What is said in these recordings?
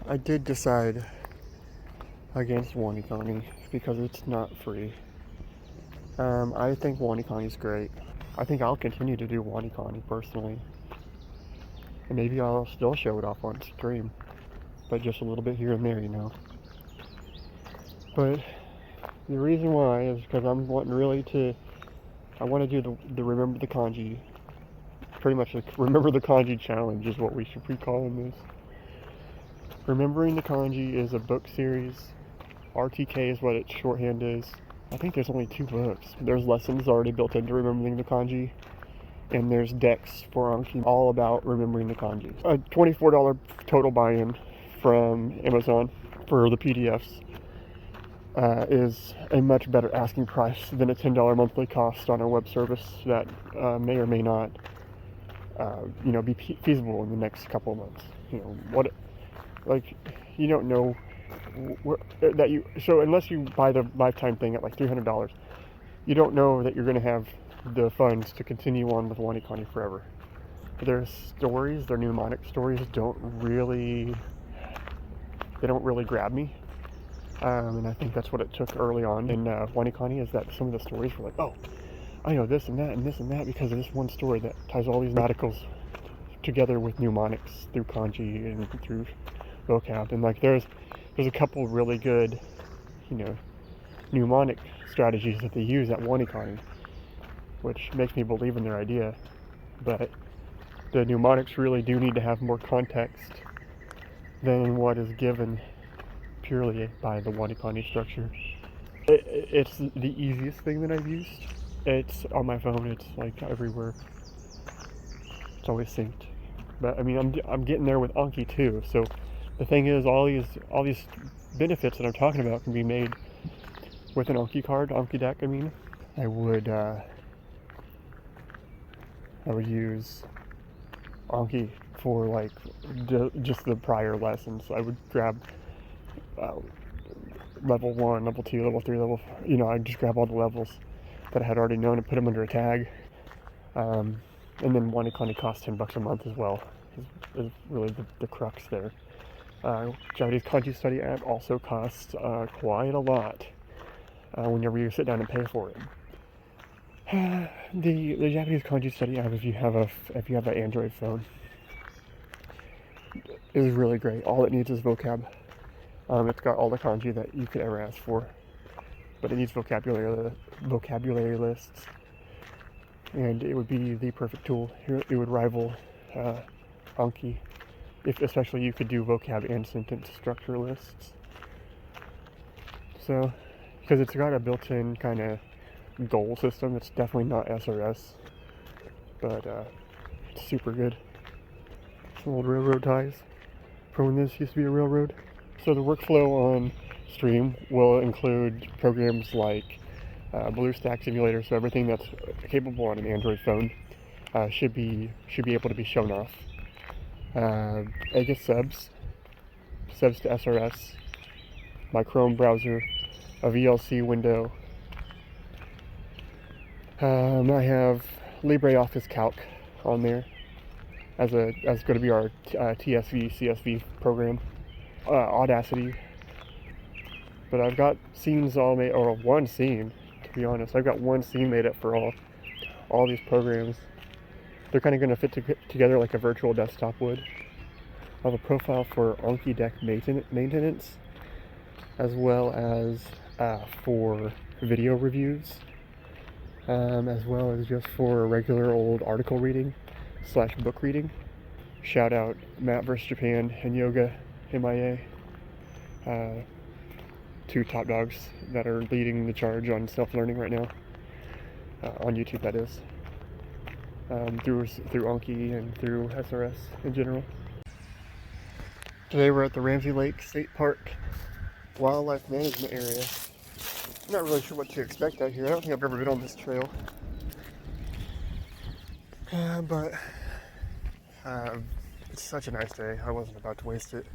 I did decide against WaniKani because it's not free. I think WaniKani is great. I think I'll continue to do WaniKani personally. And maybe I'll still show it off on stream. But just a little bit here and there, you know. But the reason why is because I'm wanting really to... I want to do the Remember the Kanji. Pretty much like Remember the Kanji Challenge is what we should be calling this. Remembering the Kanji is a book series. RTK is what its shorthand is. I think there's only 2 books. There's lessons already built into Remembering the Kanji. And there's decks for Anki all about Remembering the Kanji. A $24 total buy-in from Amazon for the PDFs is a much better asking price than a $10 monthly cost on a web service that may or may not be feasible in the next couple of months. You know, you don't know so unless you buy the lifetime thing at like $300, you don't know that you're going to have the funds to continue on with WaniKani forever. Their stories, their mnemonic stories, don't really grab me. And I think that's what it took early on in WaniKani, is that some of the stories were like, oh, I know this and that and this and that because of this one story that ties all these radicals together with mnemonics through kanji and through vocab. And like there's a couple really good, mnemonic strategies that they use at WaniKani, which makes me believe in their idea. But the mnemonics really do need to have more context than what is given purely by the WaniKani structure. It's the easiest thing that I've used. It's on my phone. It's like everywhere. It's always synced. But I mean, I'm getting there with Anki too. So the thing is, all these benefits that I'm talking about can be made with an Anki card, Anki deck. I mean, I would use Anki for like just the prior lessons. I would grab level 1, level 2, level 3, level 4. I'd just grab all the levels that I had already known and put them under a tag. And then WaniKani costs $10 a month as well. Is really the crux there. Japanese Kanji Study app also costs quite a lot whenever you sit down and pay for it. The Japanese Kanji Study app, if you have an Android phone, is really great. All it needs is vocab. It's got all the kanji that you could ever ask for, but it needs vocabulary lists, and it would be the perfect tool. It would rival Anki, especially you could do vocab and sentence structure lists. So, because it's got a built-in kind of goal system, it's definitely not SRS, but it's super good. Some old railroad ties from when this used to be a railroad. So the workflow on stream will include programs like BlueStack Simulator, so everything that's capable on an Android phone should be able to be shown off. I guess subs to SRS, my Chrome browser, a VLC window. I have LibreOffice Calc on there as going to be our TSV CSV program. Audacity, but I've got scenes all made, or one scene, to be honest. I've got one scene made up for all these programs. They're kind of going to fit together like a virtual desktop would. I have a profile for Anki deck maintenance, as well as for video reviews, as well as just for regular old article reading / book reading. Shout out Matt vs. Japan and Yoga MIA, 2 top dogs that are leading the charge on self-learning right now, on YouTube that is, through Anki and through SRS in general. Today we're at the Ramsey Lake State Park Wildlife Management Area. I'm not really sure what to expect out here. I don't think I've ever been on this trail, but it's such a nice day. I wasn't about to waste it.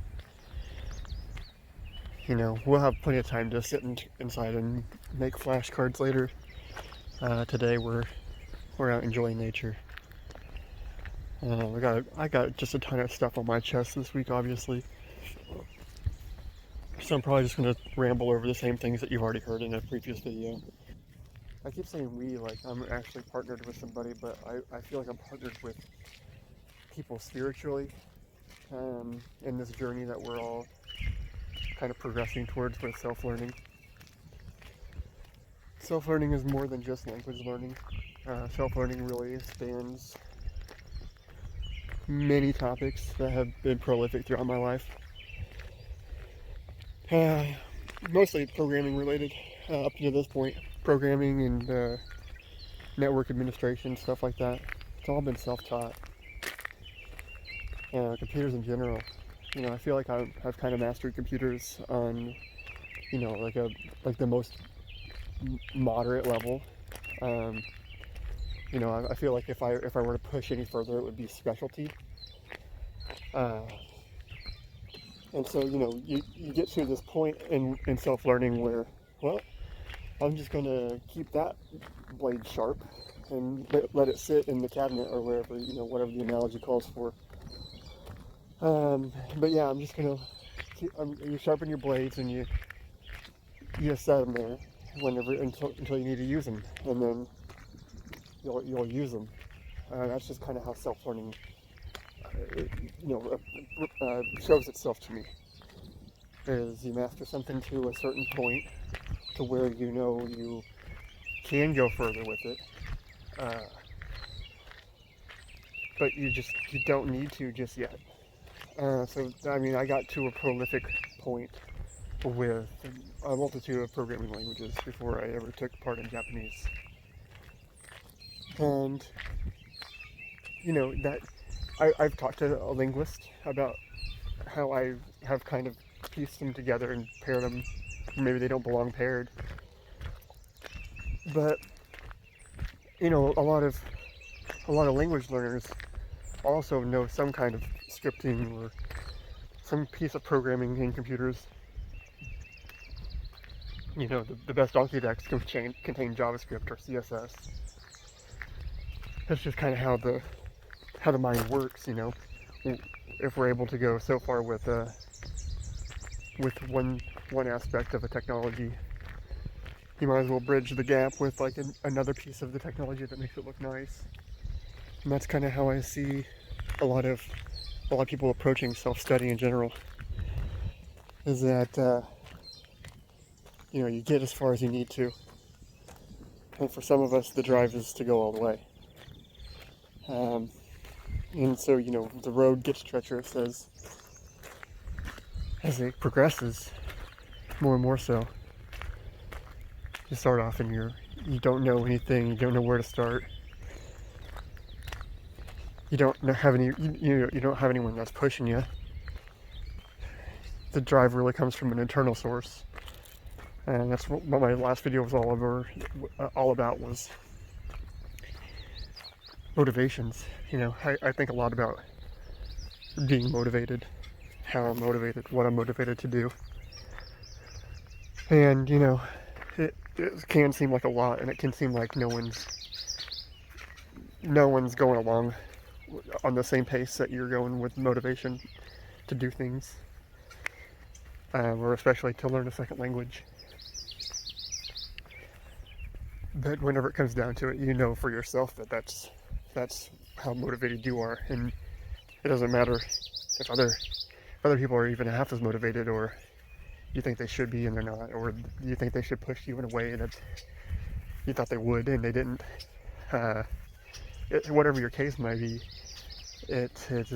We'll have plenty of time to sit inside and make flashcards later. Today we're out enjoying nature. I got just a ton of stuff on my chest this week, obviously. So I'm probably just going to ramble over the same things that you've already heard in a previous video. I keep saying we, like I'm actually partnered with somebody, but I feel like I'm partnered with people spiritually in this journey that we're all kind of progressing towards with self-learning. Self-learning is more than just language learning. Self-learning really spans many topics that have been prolific throughout my life. Mostly programming related up to this point. Programming and network administration, stuff like that. It's all been self-taught. Computers in general. I feel like I've kind of mastered computers on, like the most moderate level. I feel like if I were to push any further, it would be specialty. And so, you get to this point in self-learning where, well, I'm just going to keep that blade sharp and let it sit in the cabinet or wherever, whatever the analogy calls for. But yeah, I'm just going to you sharpen your blades and you just set them there until you need to use them, and then you'll use them. That's just kind of how self-learning shows itself to me. Is you master something to a certain point to where you can go further with it, but you don't need to just yet. So I got to a prolific point with a multitude of programming languages before I ever took part in Japanese. And that I've talked to a linguist about how I have kind of pieced them together and paired them. Maybe they don't belong paired, but a lot of language learners also know some kind of scripting or some piece of programming in computers. The best Anki decks contain JavaScript or CSS. That's just kind of how the mind works. If we're able to go so far with one aspect of a technology, you might as well bridge the gap with like another piece of the technology that makes it look nice. And that's kind of how I see a lot of people approaching self-study in general. Is that you get as far as you need to, and for some of us, the drive is to go all the way. And so the road gets treacherous as it progresses, more and more so. You start off and you don't know anything, you don't know where to start. You don't have you don't have anyone that's pushing you. The drive really comes from an internal source, and that's what my last video was all about was motivations. I think a lot about being motivated, how I'm motivated, what I'm motivated to do, and it can seem like a lot, and it can seem like no one's going along on the same pace that you're going with motivation to do things, or especially to learn a second language. But whenever it comes down to it, for yourself that that's how motivated you are, and it doesn't matter if other people are even half as motivated, or you think they should be and they're not, or you think they should push you in a way that you thought they would and they didn't. Whatever your case might be, it is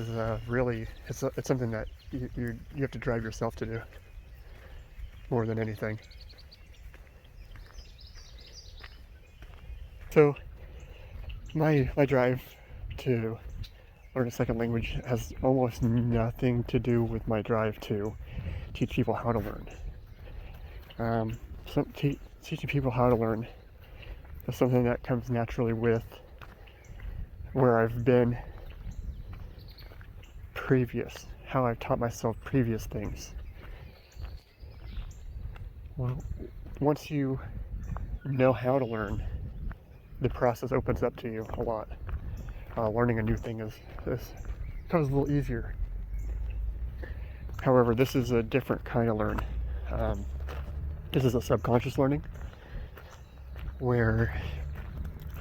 really it's something that you have to drive yourself to do more than anything. So my drive to learn a second language has almost nothing to do with my drive to teach people how to learn. Teaching people how to learn is something that comes naturally with where I've been previous, how I've taught myself previous things. Well, once you know how to learn, the process opens up to you a lot. Learning a new thing becomes a little easier. However, this is a different kind of learn. This is a subconscious learning where,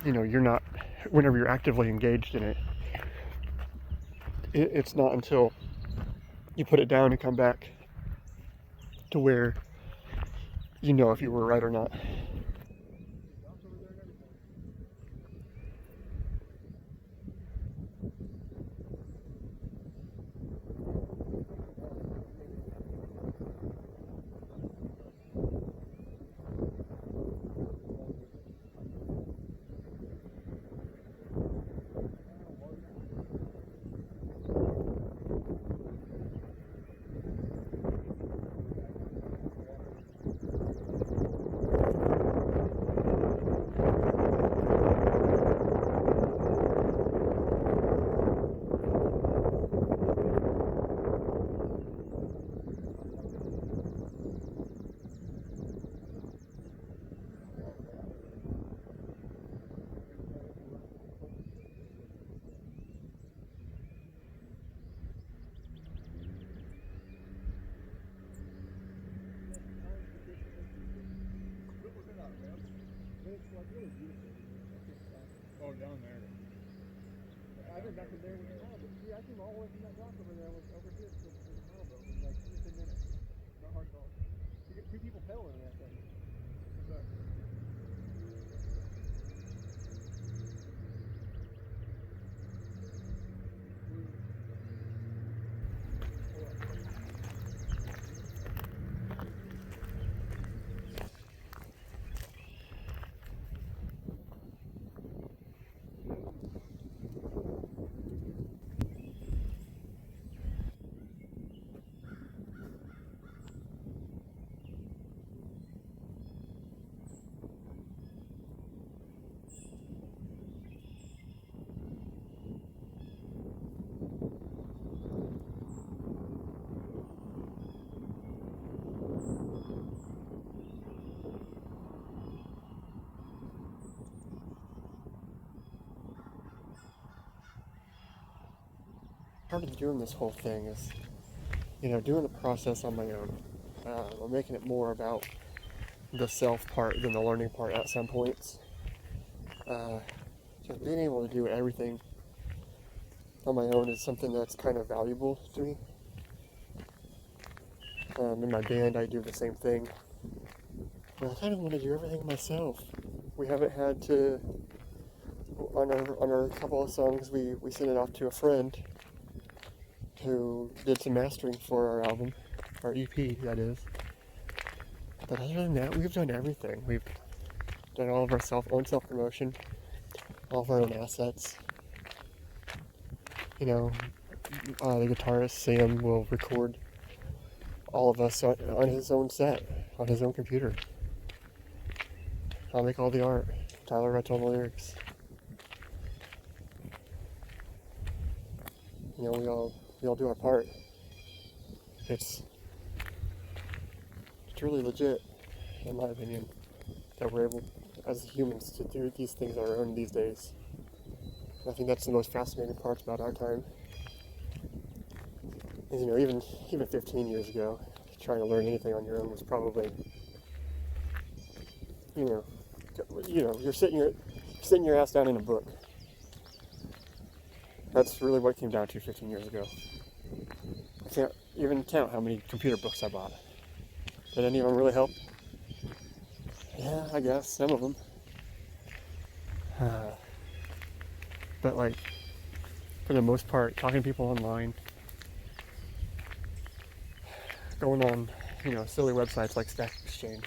you're not, whenever you're actively engaged in it, it's not until you put it down and come back to where you know if you were right or not. Oh, down there. I've been back in there with the but see, I came all the way from that dock over there, over here to the sailboat in like 10 minutes. Not hard at all. You get 2 people pedaling in that thing. What's up? Part of doing this whole thing is, doing the process on my own. I'm making it more about the self part than the learning part at some points. Just being able to do everything on my own is something that's kind of valuable to me. In my band, I do the same thing. But I kind of want to do everything myself. We haven't had to, on our couple of songs, we sent it off to a friend who did some mastering for our album, our EP, that is. But other than that, we've done everything. We've done all of our own self-promotion, all of our own assets. The guitarist, Sam, will record all of us on his own set, on his own computer. I'll make all the art. Tyler writes all the lyrics. We all do our part. It's truly legit, in my opinion, that we're able, as humans, to do these things on our own these days. And I think that's the most fascinating part about our time. Is, even 15 years ago, trying to learn anything on your own was probably, you're sitting your ass down in a book. That's really what it came down to 15 years ago. I can't even count how many computer books I bought. Did any of them really help? Yeah, I guess, some of them. But for the most part, talking to people online, going on, silly websites like Stack Exchange,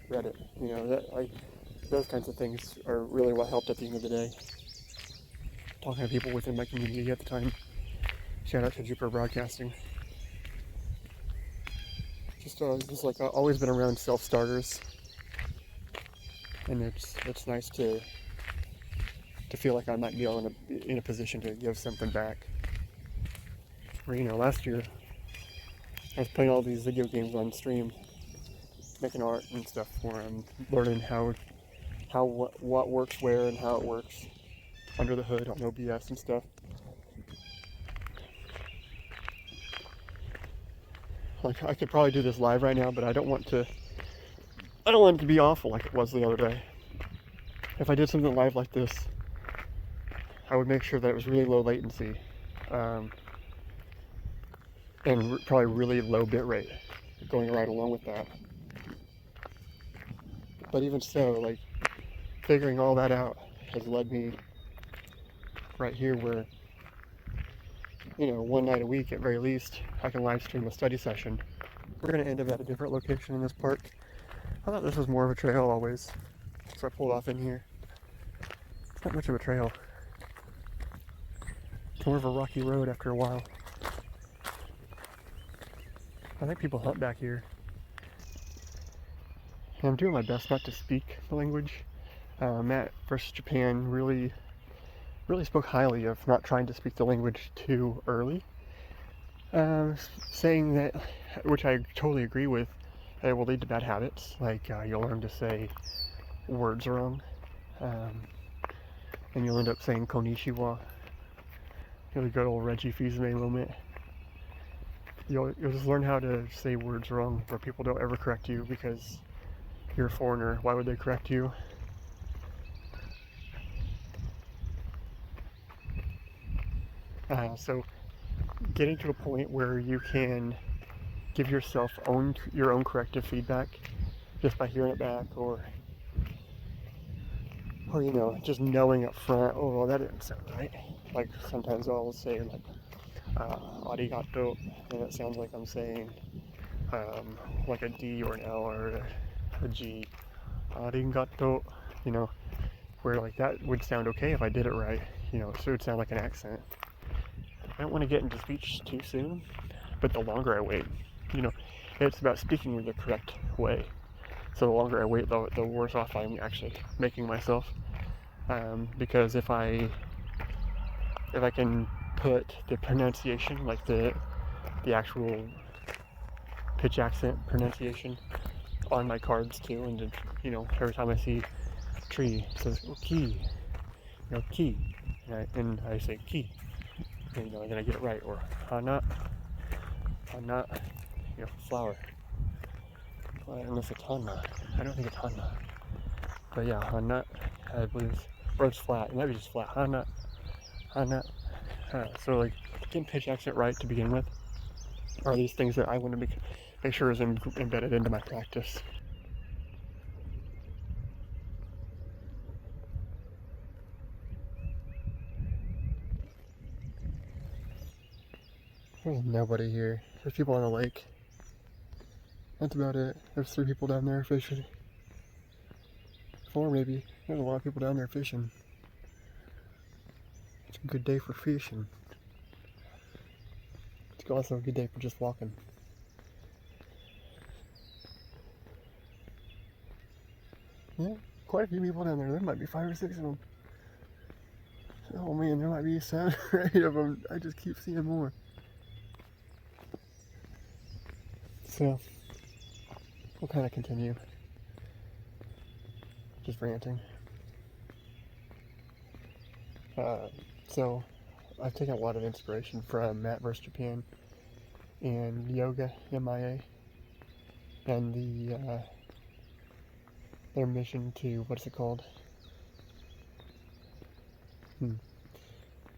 Reddit, those kinds of things are really what helped at the end of the day. Talking to people within my community at the time. Shout out to Jupiter Broadcasting. Just always been around self-starters, and it's nice to feel like I might be in a position to give something back. Where, last year I was playing all these video games on stream, making art and stuff for them, learning what works where and how it works under the hood on OBS and stuff. Like, I could probably do this live right now, but I don't want it to be awful like it was the other day. If I did something live like this, I would make sure that it was really low latency, and probably really low bit rate going right along with that. But even so, like, figuring all that out has led me right here where, you know, one night a week at very least, I can live stream a study session. We're going to end up at a different location in this park. I thought this was more of a trail always, so I pulled off in here. It's not much of a trail. It's more of a rocky road after a while. I think people hunt back here. And I'm doing my best not to speak the language. Matt versus Japan really spoke highly of not trying to speak the language too early. Saying that, which I totally agree with, it will lead to bad habits. Like, you'll learn to say words wrong. And you'll end up saying konnichiwa. You'll good old Reggie Fils-Aimé moment. You'll just learn how to say words wrong where people don't ever correct you because you're a foreigner. Why would they correct you? So getting to a point where you can give yourself your own corrective feedback just by hearing it back, or you know, just knowing up front, oh, well, that didn't sound right. Like, sometimes I'll say, like, arigato, and it sounds like I'm saying like a D or an L or a G. Arigato, you know, where like that would sound okay if I did it right, you know, so it would sound like an accent. I don't want to get into speech too soon, but the longer I wait, you know, it's about speaking the correct way. So the longer I wait, the worse off I'm actually making myself. Because if I can put the pronunciation, like the actual pitch accent pronunciation, on my cards too, and you know, every time I see tree, it says ki, you know, ki, and I say ki, and, you know, and then I get it right. Or hana, you know, flower. Unless it's hana, I don't think it's hana, but yeah, hana, I believe, or it's flat. It might be just flat. Hana. So like, getting pitch accent right to begin with are these things that I want to make sure is embedded into my practice. There's nobody here. There's people on the lake. That's about it. There's 3 people down there fishing. 4 maybe. There's a lot of people down there fishing. It's a good day for fishing. It's also a good day for just walking. Yeah, quite a few people down there. There might be 5 or 6 of them. Oh man, there might be 7 or 8 of them. I just keep seeing more. So, we'll kind of continue. Just ranting. So, I've taken a lot of inspiration from Matt vs. Japan and Yoga MIA and their mission to, what's it called?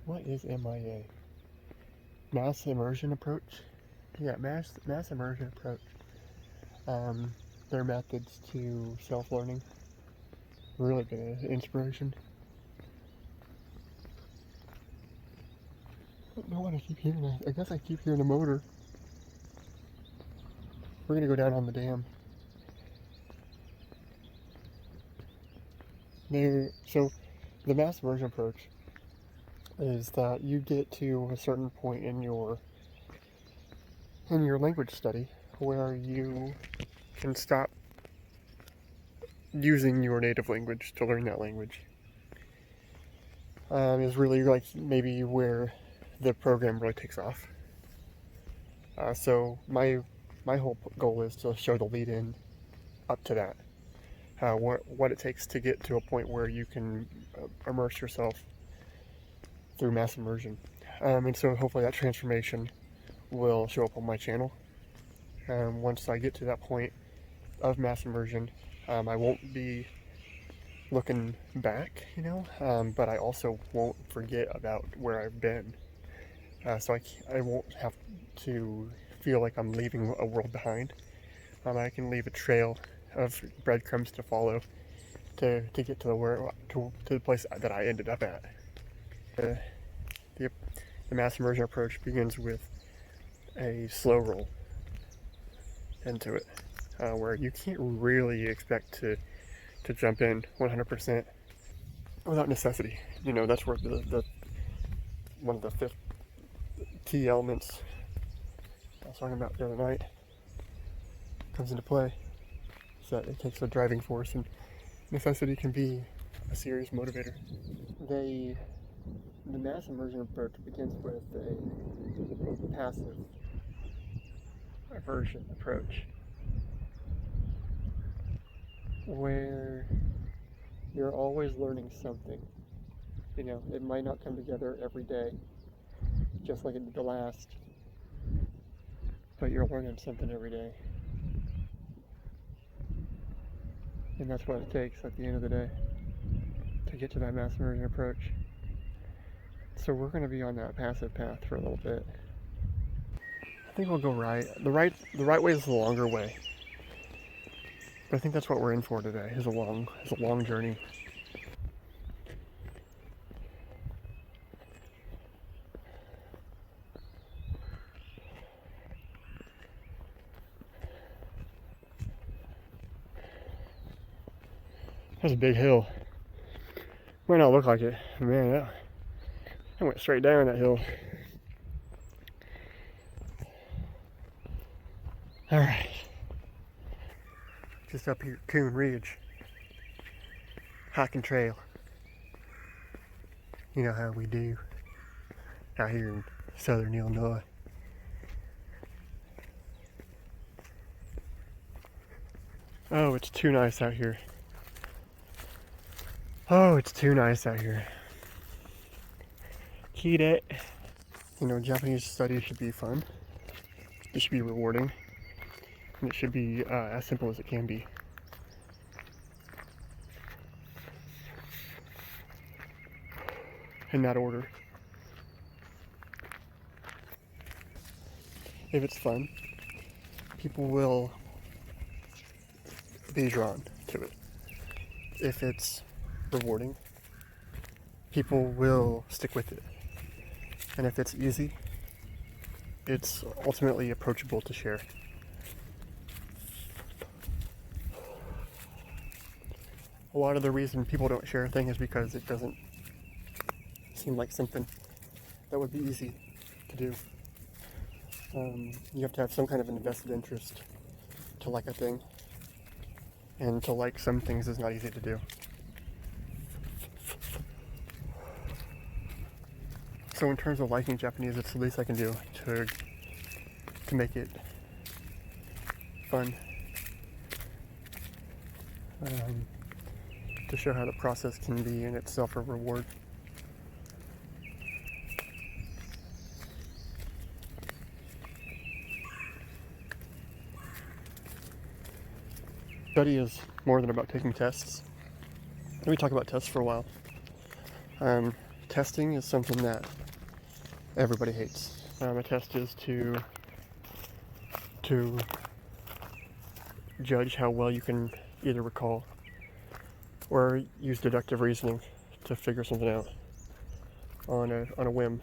What is MIA? Mass immersion approach? Yeah, mass immersion approach. Their methods to self-learning. Really good inspiration. I don't know what I keep hearing. I guess I keep hearing a motor. We're gonna go down on the dam. So, the mass immersion approach is that you get to a certain point in your language study where you can stop using your native language to learn that language. Is really like maybe where the program really takes off. So my whole goal is to show the lead-in up to that. What it takes to get to a point where you can immerse yourself through mass immersion. And so hopefully that transformation will show up on my channel. Once I get to that point of mass immersion, I won't be looking back, but I also won't forget about where I've been. So I won't have to feel like I'm leaving a world behind. I can leave a trail of breadcrumbs to follow to get to the place that I ended up at. The mass immersion approach begins with a slow roll into it, where you can't really expect to jump in 100% without necessity. That's where the one of the fifth key elements I was talking about the other night comes into play. So that it takes a driving force, and necessity can be a serious motivator. The mass immersion approach begins with a passive immersion approach, where you're always learning something. It might not come together every day, just like it did the last, but you're learning something every day. And that's what it takes at the end of the day to get to that mass immersion approach. So we're going to be on that passive path for a little bit. I think we'll go right. The right way is the longer way. But I think that's what we're in for today, is a long journey. That's a big hill. Might not look like it. Man, I went straight down that hill. Alright. Just up here, Coon Ridge. Hiking trail. You know how we do out here in southern Illinois. Oh, it's too nice out here. Oh, it's too nice out here. Kide. Japanese study should be fun. It should be rewarding. And it should be as simple as it can be. In that order. If it's fun, people will be drawn to it. If it's rewarding, people will stick with it. And if it's easy, it's ultimately approachable to share. A lot of the reason people don't share a thing is because it doesn't seem like something that would be easy to do. You have to have some kind of an invested interest to like a thing, and to like some things is not easy to do. So in terms of liking Japanese, it's the least I can do to make it fun. To show how the process can be in itself a reward. Study is more than about taking tests. Let me talk about tests for a while. Testing is something that everybody hates. A test is to judge how well you can either recall or use deductive reasoning to figure something out on a whim.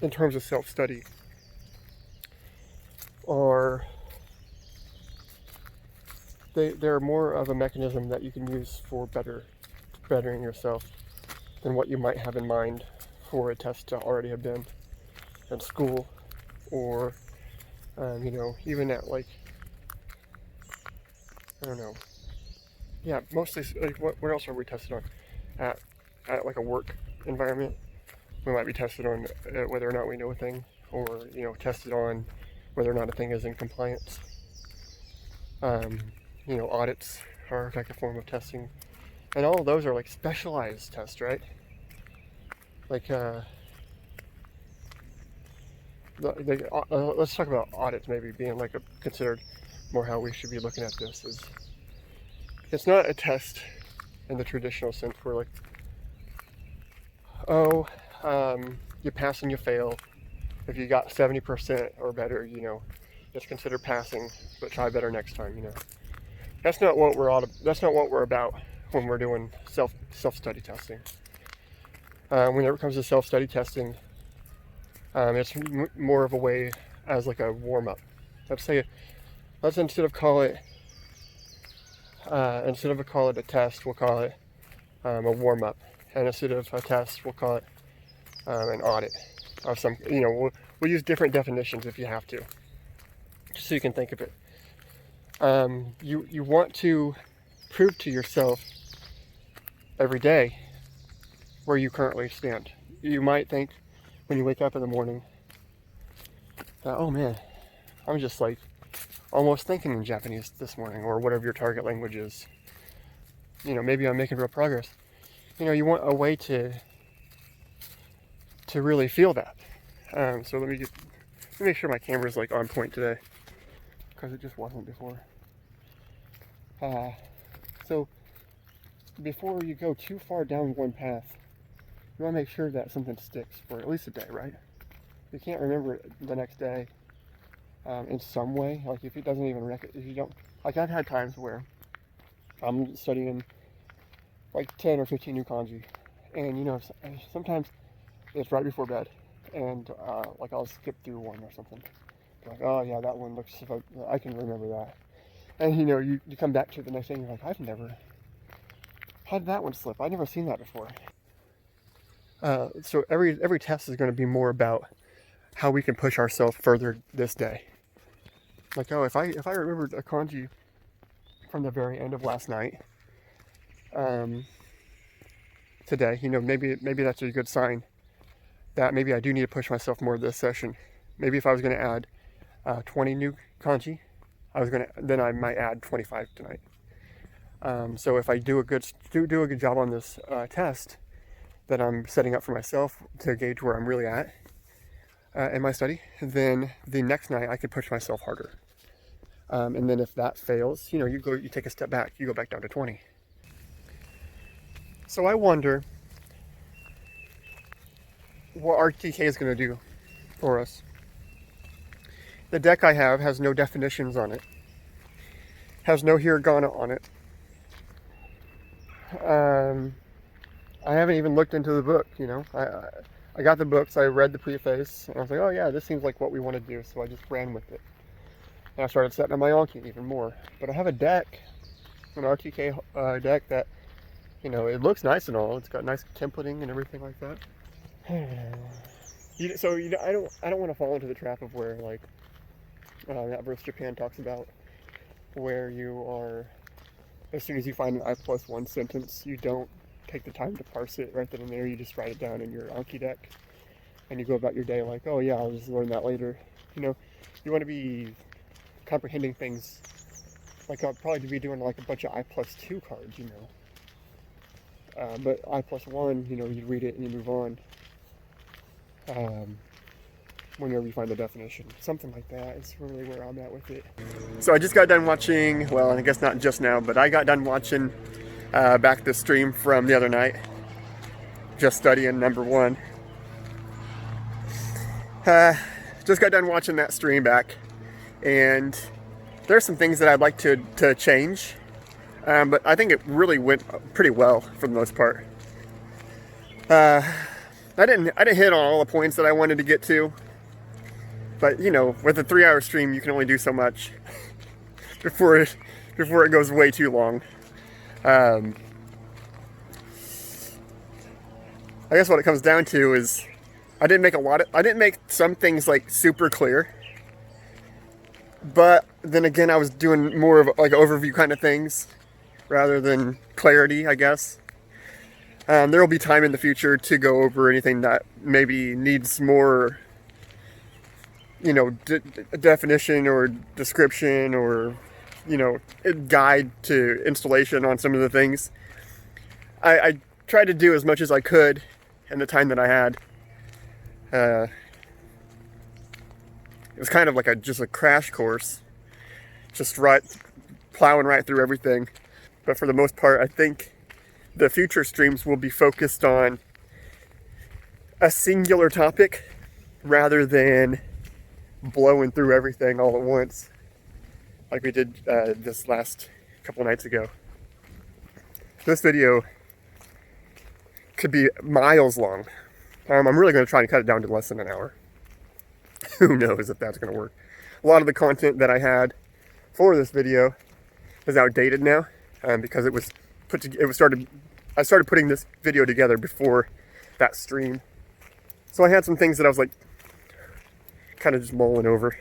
In terms of self-study, they're more of a mechanism that you can use for bettering yourself than what you might have in mind for a test to already have been at school, or even at mostly what else are we tested on? At like a work environment, we might be tested on whether or not we know a thing, or tested on whether or not a thing is in compliance. Audits are like a form of testing, and all of those are like specialized tests, right? Like let's talk about audits maybe being like considered more how we should be looking at this. Is it's not a test in the traditional sense where like, oh, you pass and you fail. If you got 70% or better, you know, it's considered passing, but try better next time. You know, that's not what we're about when we're doing self-study testing. Whenever it comes to self-study testing, it's more of a way as like a warm-up. Let's instead of call it a test, we'll call it a warm-up, and instead of a test, we'll call it an audit of some. You know, we'll use different definitions if you have to, just so you can think of it. You want to prove to yourself every day where you currently stand. You might think when you wake up in the morning that, oh man, I'm just like almost thinking in Japanese this morning, or whatever your target language is. You know, maybe I'm making real progress. You know, you want a way to really feel that. So let me make sure my camera's like on point today, because it just wasn't before. So before you go too far down one path, you want to make sure that something sticks for at least a day, right? You can't remember it the next day in some way. Like if it doesn't even if you don't, like I've had times where I'm studying like 10 or 15 new kanji, and you know, sometimes it's right before bed, and like I'll skip through one or something. Like, oh yeah, that one looks, I can remember that. And you know, you come back to it the next day and you're like, how did that one slip? I've never seen that before. So every test is going to be more about how we can push ourselves further this day. Like, oh, if I remembered a kanji from the very end of last night, today, you know, maybe that's a good sign that maybe I do need to push myself more this session. Maybe if I was going to add 20 new kanji, then I might add 25 tonight. So if I do a good job on this test that I'm setting up for myself to gauge where I'm really at in my study, then the next night I could push myself harder. And then if that fails, you know, you take a step back, you go back down to 20. So I wonder what RTK is going to do for us. The deck I have has no definitions on it, has no hiragana on it. I haven't even looked into the book, you know. I got the books, I read the preface, and I was like, oh yeah, this seems like what we want to do, so I just ran with it. And I started setting up my Anki even more. But I have a deck, an RTK deck that, you know, it looks nice and all. It's got nice templating and everything like that. So you know, I don't want to fall into the trap of where like that verse Japan talks about, where you are, as soon as you find an I+1 sentence, you don't take the time to parse it right then and there. You just write it down in your Anki deck, and you go about your day like, oh yeah, I'll just learn that later. You know, you want to be comprehending things. Like I'll probably be doing like a bunch of I+2 cards, you know. But I+1, you know, you read it and you move on. Whenever you find the definition, something like that is really where I'm at with it. So I just got done watching, well, I guess not just now, but I got done watching back the stream from the other night, just studying number 1. Just got done watching that stream back, and there's some things that I'd like to change, but I think it really went pretty well for the most part. I didn't hit on all the points that I wanted to get to, but you know, with a 3-hour stream, you can only do so much before it goes way too long. I guess what it comes down to is I didn't make some things like super clear, but then again, I was doing more of like overview kind of things rather than clarity, I guess. There will be time in the future to go over anything that maybe needs more, you know, definition or description, or, you know, a guide to installation on some of the things. I tried to do as much as I could in the time that I had. It was kind of like just a crash course, just right, plowing right through everything. But for the most part, I think the future streams will be focused on a singular topic rather than blowing through everything all at once like we did this last couple nights ago. This video could be miles long. I'm really going to try to cut it down to less than an hour. Who knows if that's going to work. A lot of the content that I had for this video is outdated now because I started putting this video together before that stream. So I had some things that I was like kind of just mulling over,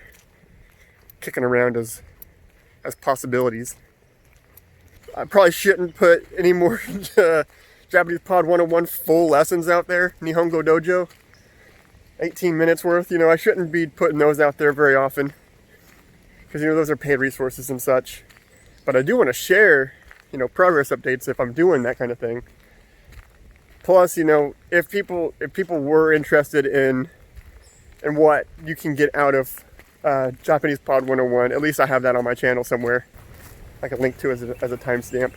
kicking around as possibilities. I probably shouldn't put any more Japanese Pod 101 full lessons out there, Nihongo Dojo, 18 minutes worth. You know, I shouldn't be putting those out there very often because, you know, those are paid resources and such. But I do want to share, you know, progress updates if I'm doing that kind of thing. Plus, you know, if people were interested in what you can get out of Japanese Pod 101, at least I have that on my channel somewhere. I can link to as a timestamp.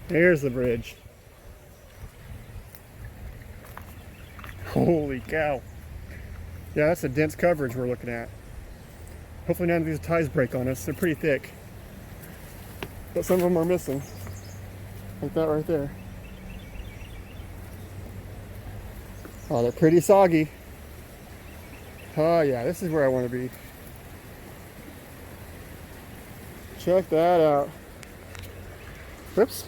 There's the bridge. Holy cow. Yeah, that's a dense coverage we're looking at. Hopefully none of these ties break on us. They're pretty thick. But some of them are missing. Like that right there. Oh, they're pretty soggy. Oh yeah, this is where I want to be. Check that out. Whoops.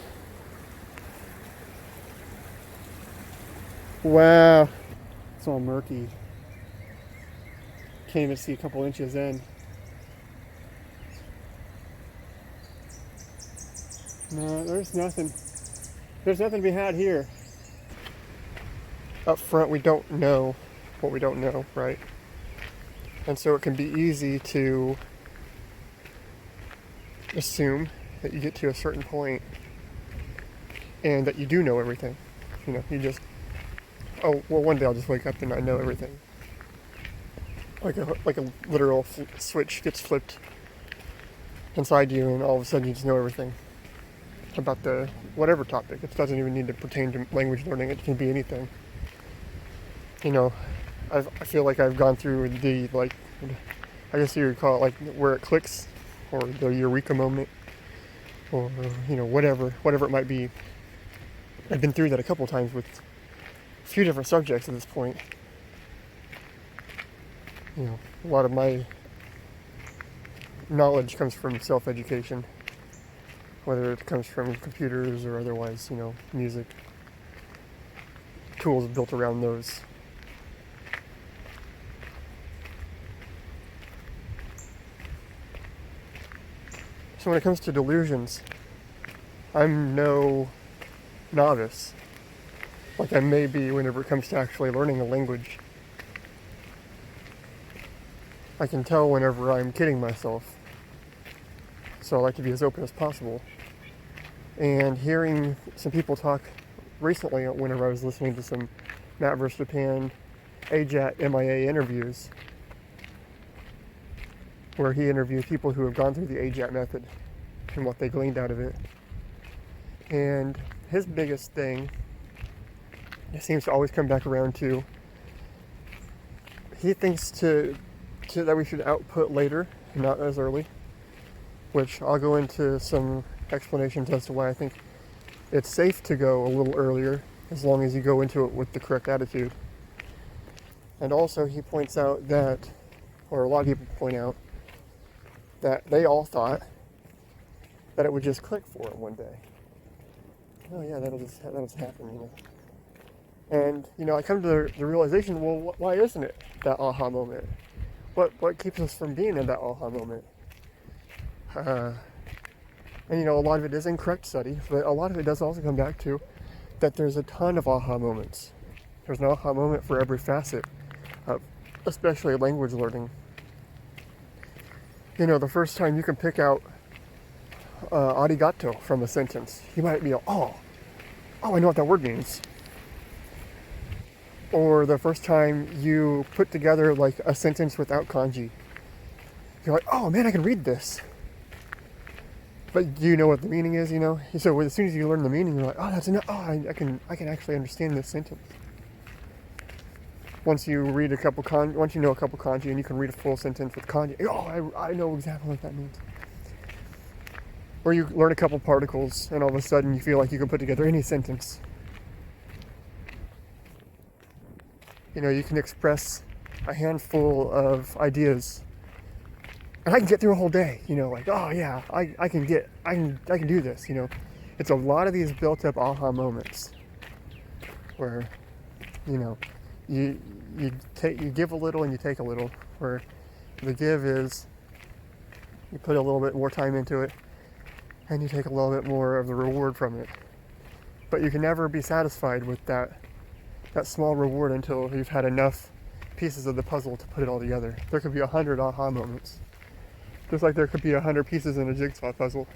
Wow. It's all murky. Can't even see a couple inches in. No, there's nothing. There's nothing to be had here. Up front, we don't know what we don't know, right? And so it can be easy to assume that you get to a certain point and that you do know everything. You know, you just, oh, well, one day I'll just wake up and I know everything. Like a literal switch gets flipped inside you and all of a sudden you just know everything about the whatever topic. It doesn't even need to pertain to language learning. It can be anything. You know, I feel like I've gone through the, like, I guess you would call it like where it clicks, or the eureka moment, or, you know, whatever it might be. I've been through that a couple times with a few different subjects at this point. You know, a lot of my knowledge comes from self-education, whether it comes from computers or otherwise, you know, music, tools built around those. So when it comes to delusions, I'm no novice, like I may be whenever it comes to actually learning a language. I can tell whenever I'm kidding myself, so I like to be as open as possible. And hearing some people talk recently, whenever I was listening to some Matt vs. Japan AJATT MIA interviews, where he interviewed people who have gone through the AJATT method and what they gleaned out of it. And his biggest thing, it seems to always come back around to, he thinks that we should output later, not as early, which I'll go into some explanations as to why I think it's safe to go a little earlier as long as you go into it with the correct attitude. And also he points out that, or a lot of people point out, that they all thought that it would just click for it one day. Oh yeah, that'll just happen, you know. And, you know, I come to the realization, well, why isn't it that aha moment? What keeps us from being in that aha moment? And, you know, a lot of it is incorrect study, but a lot of it does also come back to that there's a ton of aha moments. There's an aha moment for every facet of especially language learning. You know, the first time you can pick out arigato from a sentence, you might be, oh, I know what that word means. or the first time you put together like a sentence without kanji. You're like, oh man, I can read this. But do you know what the meaning is, you know? So as soon as you learn the meaning, you're like, oh, that's enough. Oh, I can actually understand this sentence. Once you read once you know a couple kanji and you can read a full sentence with kanji, oh, I know exactly what that means. Or you learn a couple particles and all of a sudden you feel like you can put together any sentence. You know, you can express a handful of ideas. And I can get through a whole day, you know, like, oh yeah, I can do this, you know. It's a lot of these built up aha moments where, you know, you give a little and you take a little, where the give is you put a little bit more time into it and you take a little bit more of the reward from it. But you can never be satisfied with that small reward until you've had enough pieces of the puzzle to put it all together. There could be 100 aha moments. Just like there could be 100 pieces in a jigsaw puzzle.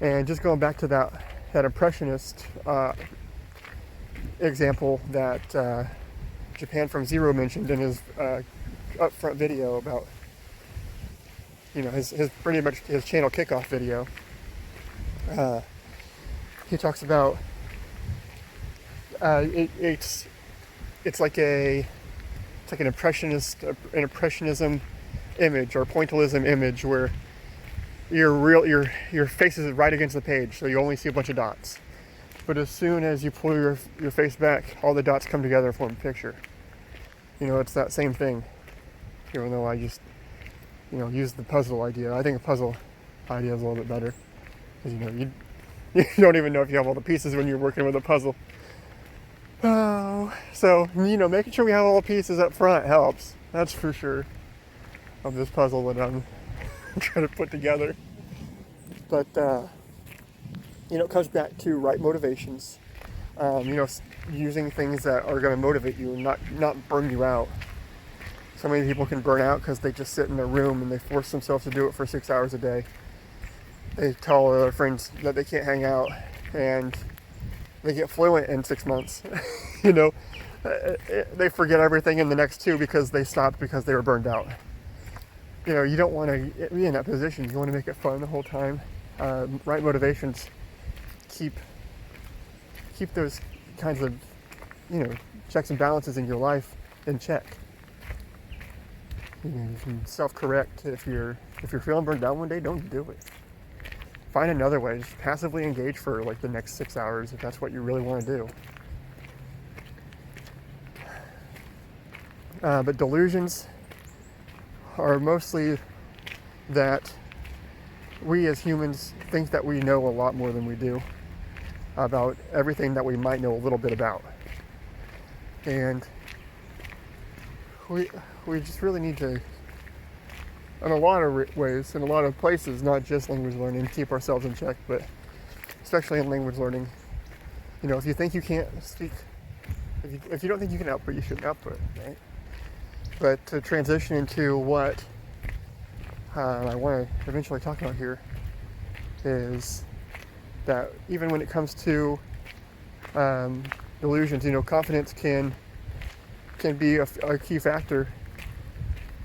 And just going back to that impressionist example that Japan from Zero mentioned in his upfront video about, you know, his pretty much his channel kickoff video. He talks about it's like an impressionism image or pointillism image where your face is right against the page, so you only see a bunch of dots. But as soon as you pull your face back, all the dots come together and form a picture. You know, it's that same thing. Even though I just, you know, use the puzzle idea. I think a puzzle idea is a little bit better. Because, you know, you don't even know if you have all the pieces when you're working with a puzzle. Oh, so, you know, making sure we have all the pieces up front helps. That's for sure. Of this puzzle that I'm trying to put together. But, you know, it comes back to right motivations. You know, using things that are going to motivate you and not burn you out. So many people can burn out because they just sit in their room and they force themselves to do it for 6 hours a day. They tell their friends that they can't hang out and they get fluent in 6 months. You know, they forget everything in the next 2 because they stopped because they were burned out. You know, you don't want to be in that position. You want to make it fun the whole time. Right motivations keep those kinds of, you know, checks and balances in your life in check. You know, you can self-correct. If you're feeling burned out one day, don't do it. Find another way. Just passively engage for like the next 6 hours if that's what you really want to do. But delusions are mostly that we as humans think that we know a lot more than we do about everything that we might know a little bit about. And we just really need to, in a lot of ways, in a lot of places, not just language learning, keep ourselves in check, but especially in language learning. You know, if you think you can't speak, if you don't think you can output, you shouldn't output, right? But to transition into what I want to eventually talk about here is that even when it comes to delusions, you know, confidence can be a key factor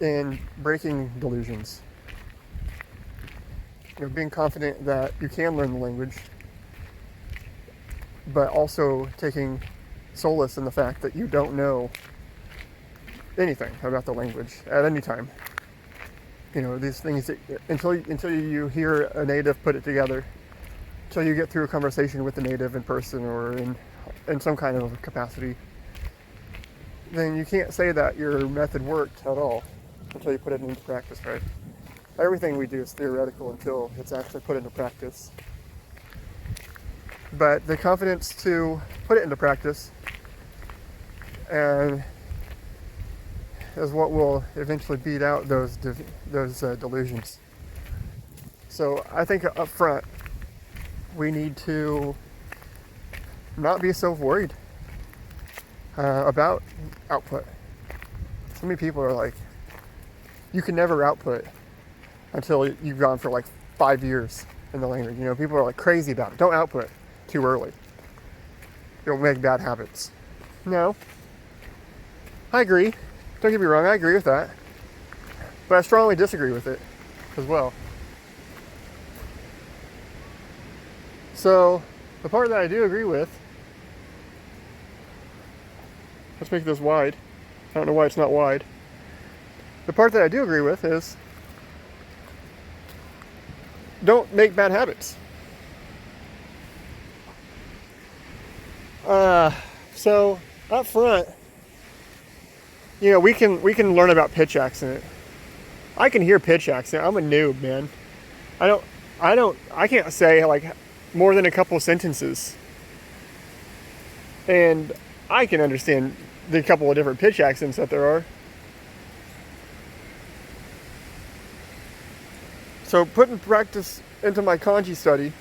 in breaking delusions. You know, being confident that you can learn the language, but also taking solace in the fact that you don't know anything about the language at any time. You know, these things until you hear a native put it together, until you get through a conversation with the native in person or in some kind of capacity, then you can't say that your method worked at all until you put it into practice, right? Everything we do is theoretical until it's actually put into practice. But the confidence to put it into practice and is what will eventually beat out those delusions. So I think up front, we need to not be so worried about output. So many people are like, you can never output until you've gone for like 5 years in the language. You know, people are like crazy about it. Don't output too early. You'll make bad habits. No. I agree. Don't get me wrong, I agree with that. But I strongly disagree with it as well. So, the part that I do agree with, let's make this wide. I don't know why it's not wide. The part that I do agree with is don't make bad habits. So up front, we can learn about pitch accent. I can hear pitch accent. I'm a noob, man. I can't say like more than a couple sentences, and I can understand the couple of different pitch accents that there are. So putting practice into my kanji study,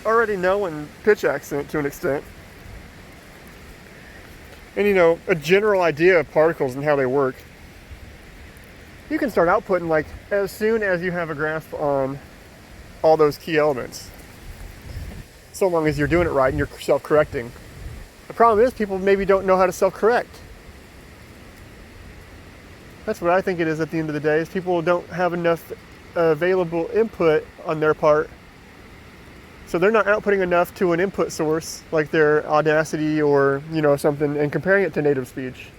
already knowing pitch accent to an extent, and a general idea of particles and how they work, you can start outputting like as soon as you have a grasp on all those key elements. So long as you're doing it right and you're self-correcting. The problem is people maybe don't know how to self-correct. That's what I think it is at the end of the day, is people don't have enough available input on their part. So they're not outputting enough to an input source like their Audacity or something and comparing it to native speech.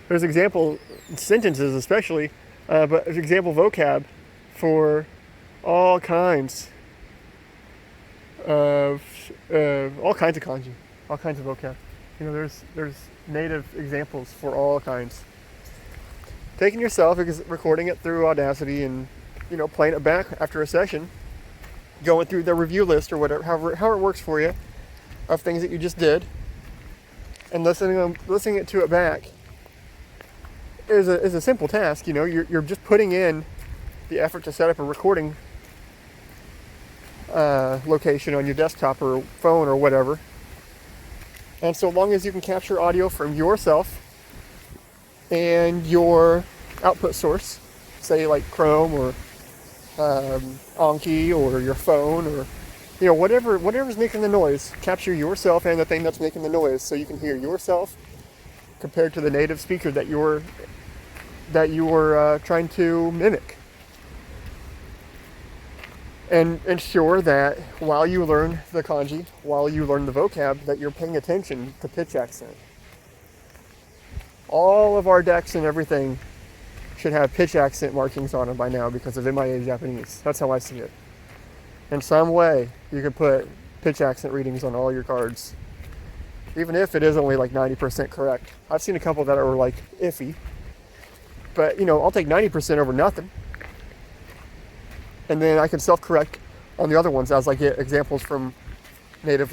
There's example sentences especially, but there's example vocab for all kinds of kanji, all kinds of vocab. There's native examples for all kinds. Taking yourself, recording it through Audacity and playing it back after a session, going through the review list or whatever, however it works for you, of things that you just did, and listening to it back is a simple task. You're just putting in the effort to set up a recording location on your desktop or phone or whatever. And so long as you can capture audio from yourself and your output source, say like Chrome or Anki or your phone or whatever's making the noise, capture yourself and the thing that's making the noise so you can hear yourself compared to the native speaker that you were trying to mimic. And ensure that while you learn the kanji, while you learn the vocab, that you're paying attention to pitch accent. All of our decks and everything should have pitch accent markings on them by now because of MIA Japanese. That's how I see it. In some way, you could put pitch accent readings on all your cards, even if it is only like 90% correct. I've seen a couple that are like iffy, but I'll take 90% over nothing. And then I can self-correct on the other ones as I get examples from native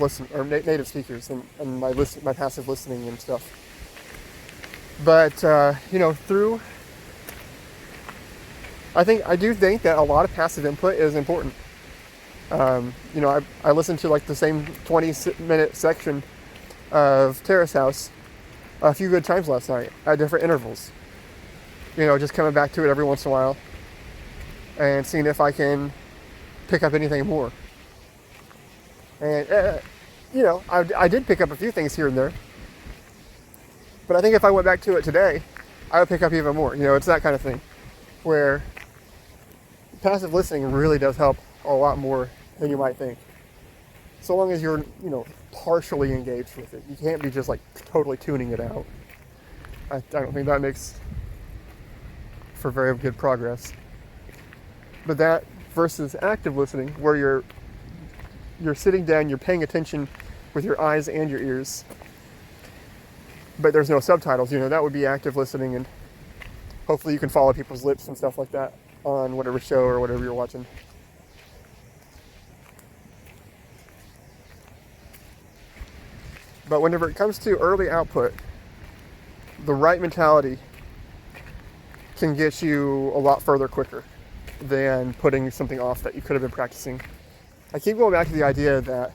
speakers and my passive listening and stuff. But I do think that a lot of passive input is important. I listened to like the same 20-minute section of Terrace House a few good times last night at different intervals. Just coming back to it every once in a while and seeing if I can pick up anything more. And, I did pick up a few things here and there. But I think if I went back to it today, I would pick up even more. It's that kind of thing where passive listening really does help a lot more than you might think. So long as you're, partially engaged with it. You can't be just like totally tuning it out. I don't think that makes for very good progress. But that versus active listening, where you're sitting down, you're paying attention with your eyes and your ears, but there's no subtitles, that would be active listening, and hopefully you can follow people's lips and stuff like that on whatever show or whatever you're watching. But whenever it comes to early output, the right mentality can get you a lot further quicker than putting something off that you could have been practicing. I keep going back to the idea that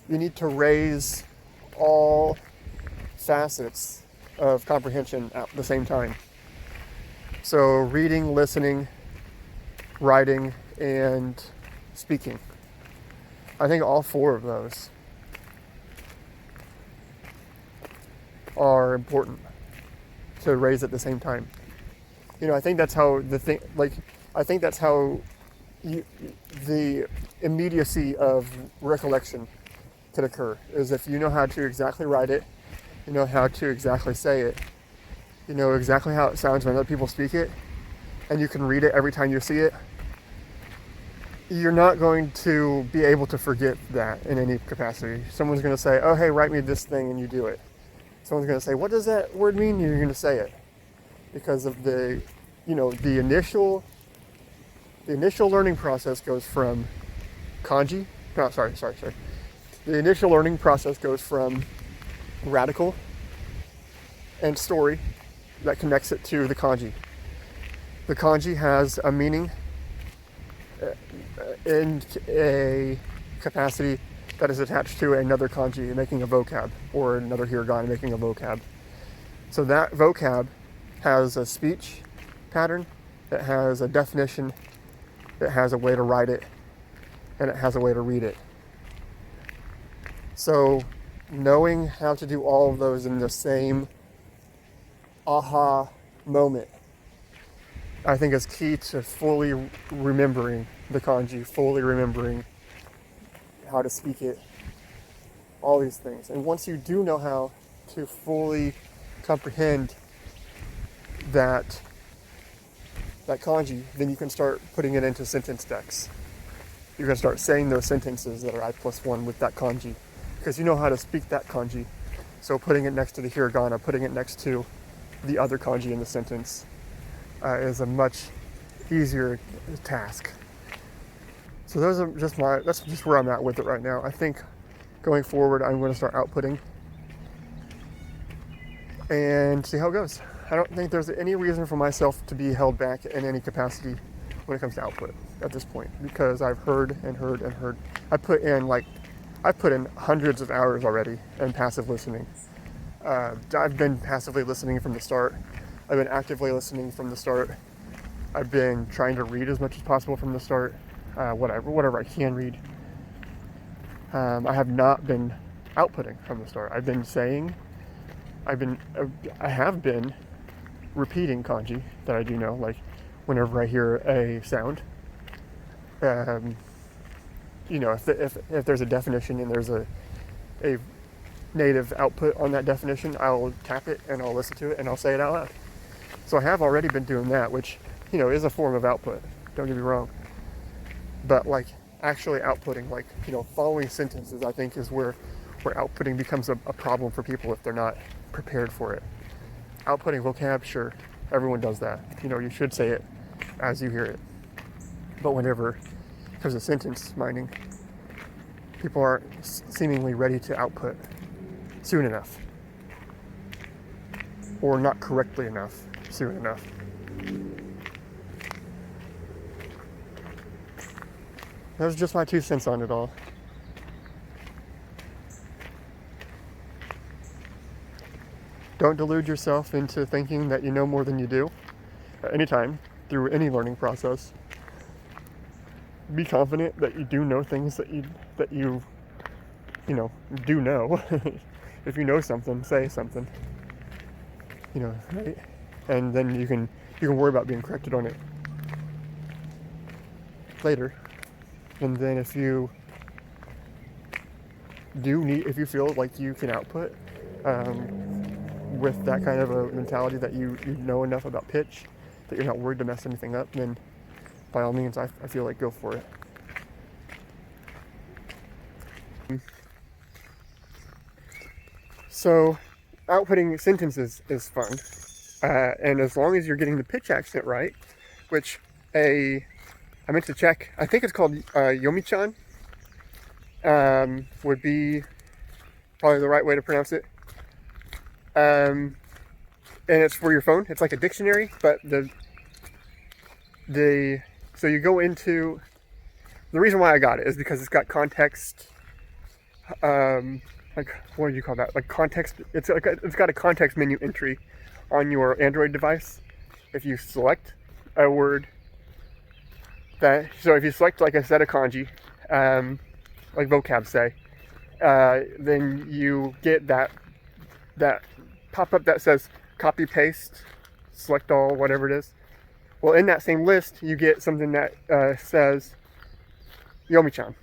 you need to raise all facets of comprehension at the same time. So reading, listening, writing, and speaking. I think all four of those. are important to raise at the same time. I think that's how the immediacy of recollection can occur, is if you know how to exactly write it, you know how to exactly say it, you know exactly how it sounds when other people speak it, and you can read it every time you see it. You're not going to be able to forget that in any capacity. Someone's going to say, oh, hey, write me this thing, and you do it. Someone's going to say, what does that word mean? And you're going to say it. Because of the initial learning process goes from kanji. No, sorry. The initial learning process goes from radical and story that connects it to the kanji. The kanji has a meaning in a capacity that is attached to another kanji making a vocab, or another hiragana making a vocab. So that vocab has a speech pattern, it has a definition, it has a way to write it, and it has a way to read it. So knowing how to do all of those in the same aha moment, I think is key to fully remembering the kanji, fully remembering how to speak it, all these things. And once you do know how to fully comprehend that kanji, then you can start putting it into sentence decks. You can start saying those sentences that are I+1 with that kanji, because you know how to speak that kanji. So putting it next to the hiragana, putting it next to the other kanji in the sentence is a much easier task. So that's just where I'm at with it right now. I think going forward, I'm going to start outputting and see how it goes. I don't think there's any reason for myself to be held back in any capacity when it comes to output at this point, because I've heard. I put in hundreds of hours already in passive listening. I've been passively listening from the start. I've been actively listening from the start. I've been trying to read as much as possible from the start, whatever I can read. I have not been outputting from the start. I have been repeating kanji that I do know, like whenever I hear a sound. If there's a definition and there's a native output on that definition, I'll tap it and I'll listen to it and I'll say it out loud. So I have already been doing that, which, is a form of output, don't get me wrong. But actually outputting, following sentences, I think is where outputting becomes a problem for people if they're not prepared for it. Outputting vocab, sure, everyone does that. You should say it as you hear it. But whenever there's a sentence mining, people aren't seemingly ready to output soon enough, or not correctly enough soon enough. That was just my 2 cents on it all. Don't delude yourself into thinking that you know more than you do at any time through any learning process. Be confident that you do know things that you do know. If you know something, say something. Right? And then you can worry about being corrected on it later. And then if you feel like you can output with that kind of a mentality, that you know enough about pitch that you're not worried to mess anything up, then by all means, I feel like go for it. So outputting sentences is fun, and as long as you're getting the pitch accent right, which I meant to check, I think it's called Yomi-chan, would be probably the right way to pronounce it. And it's for your phone. It's like a dictionary, but so you go into, the reason why I got it is because it's got context, what do you call that? Context, it's got a context menu entry on your Android device. If you select a word so if you select a set of kanji, like vocab say, then you get that pop-up that says copy paste, select all, whatever it is. Well, in that same list, you get something that says Yomi-chan.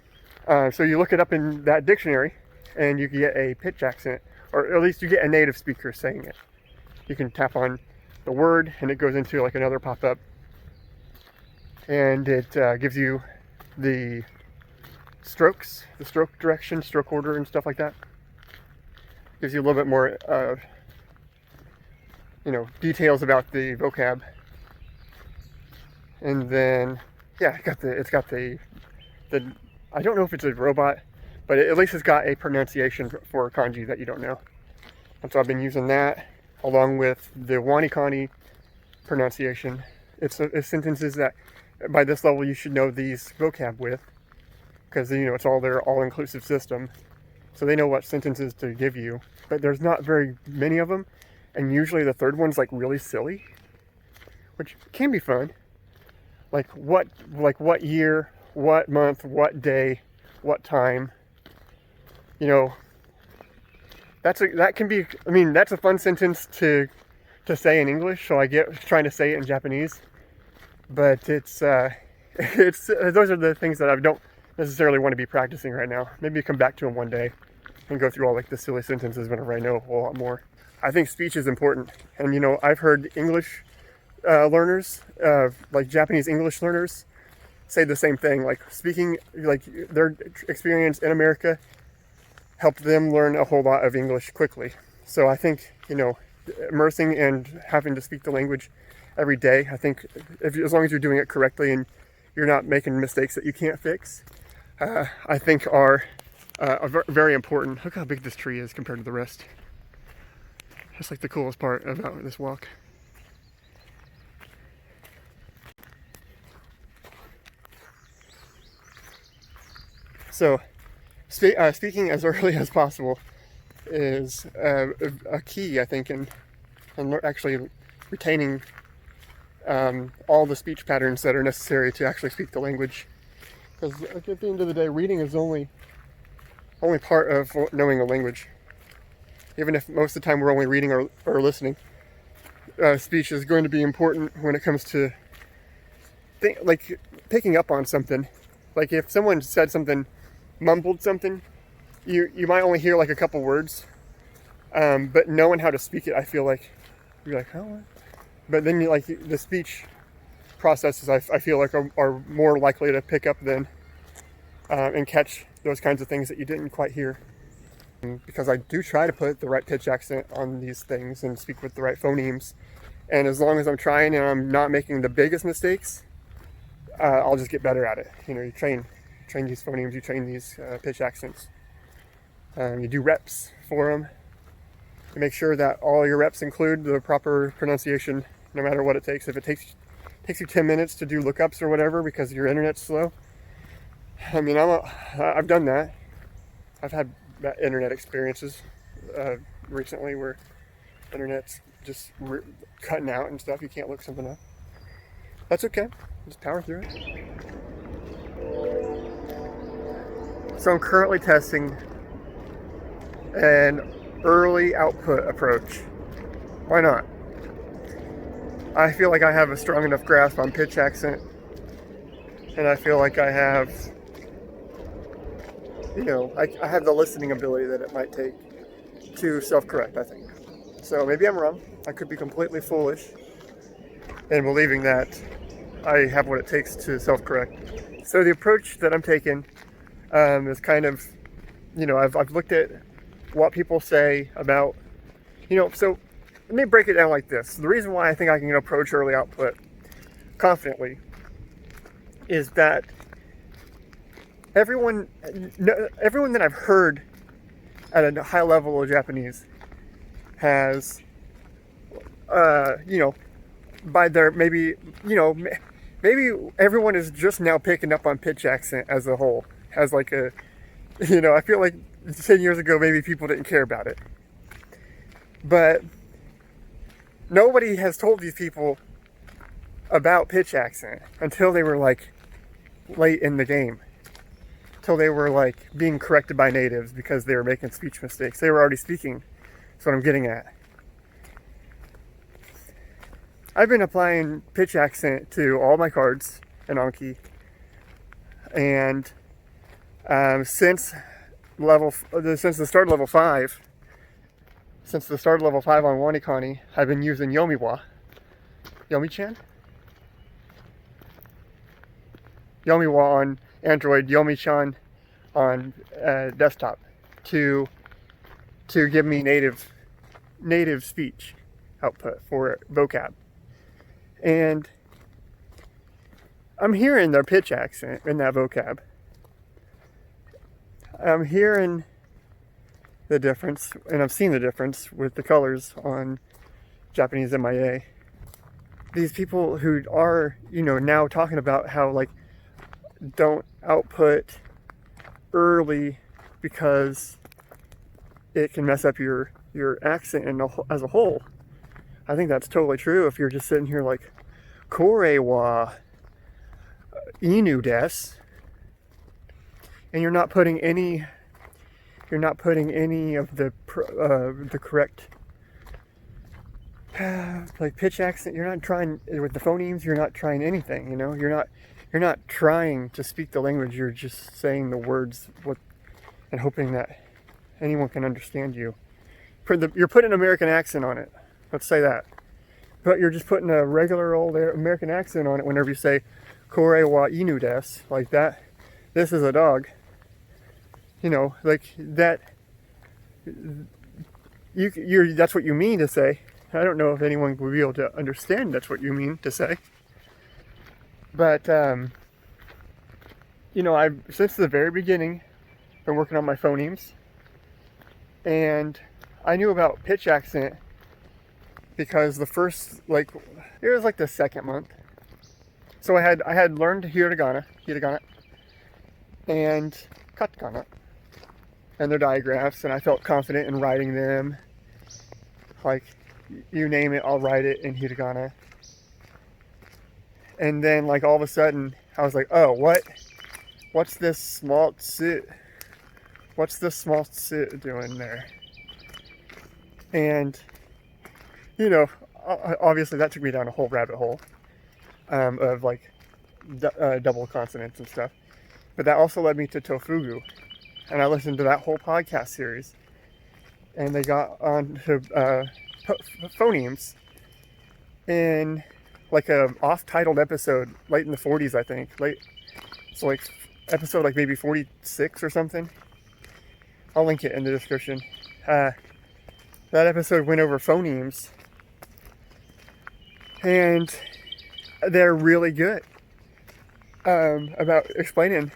So you look it up in that dictionary, and you get a pitch accent, or at least you get a native speaker saying it. You can tap on the word, and it goes into like another pop-up, and it gives you the strokes, the stroke direction, stroke order, and stuff like that. Gives you a little bit more, details about the vocab. And then, yeah, it's got the I don't know if it's a robot, but at least it's got a pronunciation for kanji that you don't know. And so I've been using that along with the WaniKani pronunciation. It's sentences that by this level you should know these vocab with, because it's all their all-inclusive system. So they know what sentences to give you, but there's not very many of them, and usually the third one's like really silly, which can be fun. Like what year, what month, what day, what time. That can be. I mean, that's a fun sentence to say in English. So I get trying to say it in Japanese, but it's those are the things that I don't necessarily want to be practicing right now. Maybe come back to them one day and go through all like the silly sentences whenever I know a whole lot more. I think speech is important, and I've heard English learners, like Japanese English learners, say the same thing. Like speaking, like their experience in America helped them learn a whole lot of English quickly. So I think immersing and having to speak the language every day, I think as long as you're doing it correctly and you're not making mistakes that you can't fix, I think are very important. Look how big this tree is compared to the rest. That's like the coolest part about this walk. So speaking as early as possible is a key, I think, in actually retaining all the speech patterns that are necessary to actually speak the language. Because at the end of the day, reading is only part of knowing a language. Even if most of the time we're only reading or listening, speech is going to be important when it comes to picking up on something. Like if someone said something, mumbled something, you might only hear like a couple words, but knowing how to speak it, I feel like you're like, oh, what? But then the speech processes, I feel like are more likely to pick up then and catch those kinds of things that you didn't quite hear. Because I do try to put the right pitch accent on these things and speak with the right phonemes, and as long as I'm trying and I'm not making the biggest mistakes, I'll just get better at it. You train these phonemes, you train these pitch accents. You do reps for them. You make sure that all your reps include the proper pronunciation, no matter what it takes. If it takes you 10 minutes to do lookups or whatever because your internet's slow, I mean, I've done that. I've had internet experiences recently where internet's just cutting out and stuff. You can't look something up. That's okay. Just power through it. So I'm currently testing an early output approach. Why not? I feel like I have a strong enough grasp on pitch accent, and I feel like I have, I have the listening ability that it might take to self-correct, I think. So maybe I'm wrong. I could be completely foolish in believing that I have what it takes to self-correct. So the approach that I'm taking is kind of, I've looked at what people say about, so let me break it down like this. The reason why I think I can approach early output confidently is that everyone that I've heard at a high level of Japanese has, by their maybe everyone is just now picking up on pitch accent as a whole. As like I feel like 10 years ago maybe people didn't care about it. But nobody has told these people about pitch accent until they were like late in the game. Until they were like being corrected by natives because they were making speech mistakes. They were already speaking. That's what I'm getting at. I've been applying pitch accent to all my cards in Anki, and since the start of level 5, on WaniKani, I've been using Yomi-chan, Yomiwa on Android, Yomi-chan on desktop, to give me native speech output for vocab. And I'm hearing their pitch accent in that vocab. I'm hearing the difference, and I've seen the difference with the colors on Japanese MIA. These people who are, now talking about how, like, don't output early because it can mess up your accent as a whole. I think that's totally true. If you're just sitting here like, Kore wa inu desu, and you're not putting any of the correct like pitch accent. You're not trying with the phonemes. You're not trying anything. You're not trying to speak the language. You're just saying the words and hoping that anyone can understand you. You're putting an American accent on it. Let's say that. But you're just putting a regular old American accent on it whenever you say Kore wa inu desu, like that. This is a dog. Like that. That's what you mean to say. I don't know if anyone will be able to understand that's what you mean to say. But I've since the very beginning been working on my phonemes, and I knew about pitch accent because the first, it was like the second month. So I had learned hiragana, and katakana, and their diagraphs, and I felt confident in writing them. Like, you name it, I'll write it in hiragana. And then, like, all of a sudden, I was like, oh, what's this small tsu? What's this small tsu doing there? And, obviously that took me down a whole rabbit hole of, like, double consonants and stuff. But that also led me to tofugu. And I listened to that whole podcast series. And they got on to phonemes in, like, a off-titled episode late in the 40s, I think. So, like, episode, like, maybe 46 or something. I'll link it in the description. That episode went over phonemes. And they're really good about explaining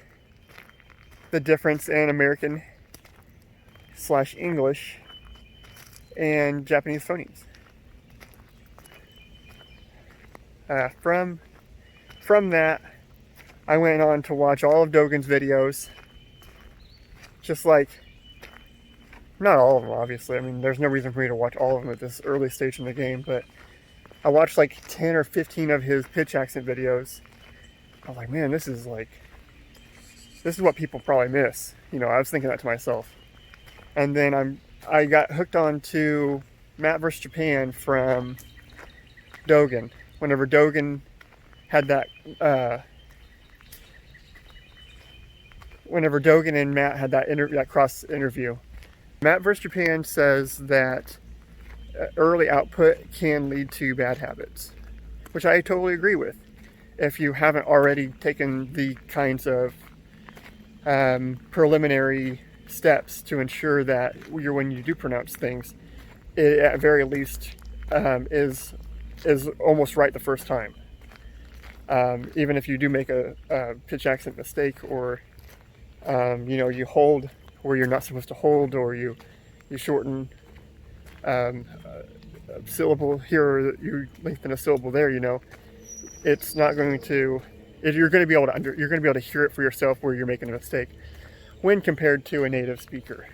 the difference in American / English and Japanese phonemes. From that, I went on to watch all of Dogen's videos. Just like, not all of them, obviously. I mean, there's no reason for me to watch all of them at this early stage in the game, but I watched like 10 or 15 of his pitch accent videos. I was like, man, this is what people probably miss. I was thinking that to myself. And then I got hooked on to Matt vs. Japan from Dogen. Whenever Dogen had that, whenever Dogen and Matt had that cross interview, Matt vs. Japan says that early output can lead to bad habits, which I totally agree with. If you haven't already taken the kinds of preliminary steps to ensure that when you do pronounce things, it at very least is almost right the first time. Even if you do make a pitch accent mistake, or you hold where you're not supposed to hold, or you shorten a syllable here, or you lengthen a syllable there, it's not going to. You're going to be able to hear it for yourself where you're making a mistake, when compared to a native speaker.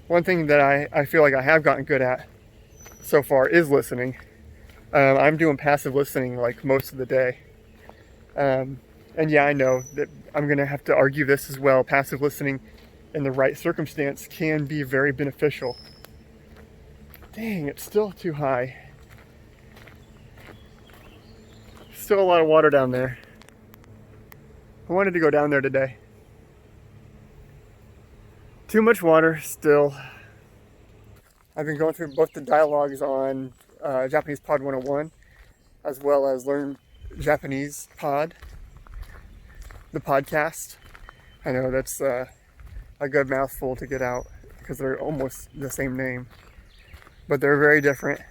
One thing that I feel like I have gotten good at so far is listening. I'm doing passive listening like most of the day. And yeah, I know that I'm going to have to argue this as well. Passive listening in the right circumstance can be very beneficial. Dang, it's still too high. Still a lot of water down there. I wanted to go down there today. Too much water still. I've been going through both the dialogues on JapanesePod101 as well as Learn Japanese Pod, the podcast. I know that's a good mouthful to get out because they're almost the same name, but they're very different.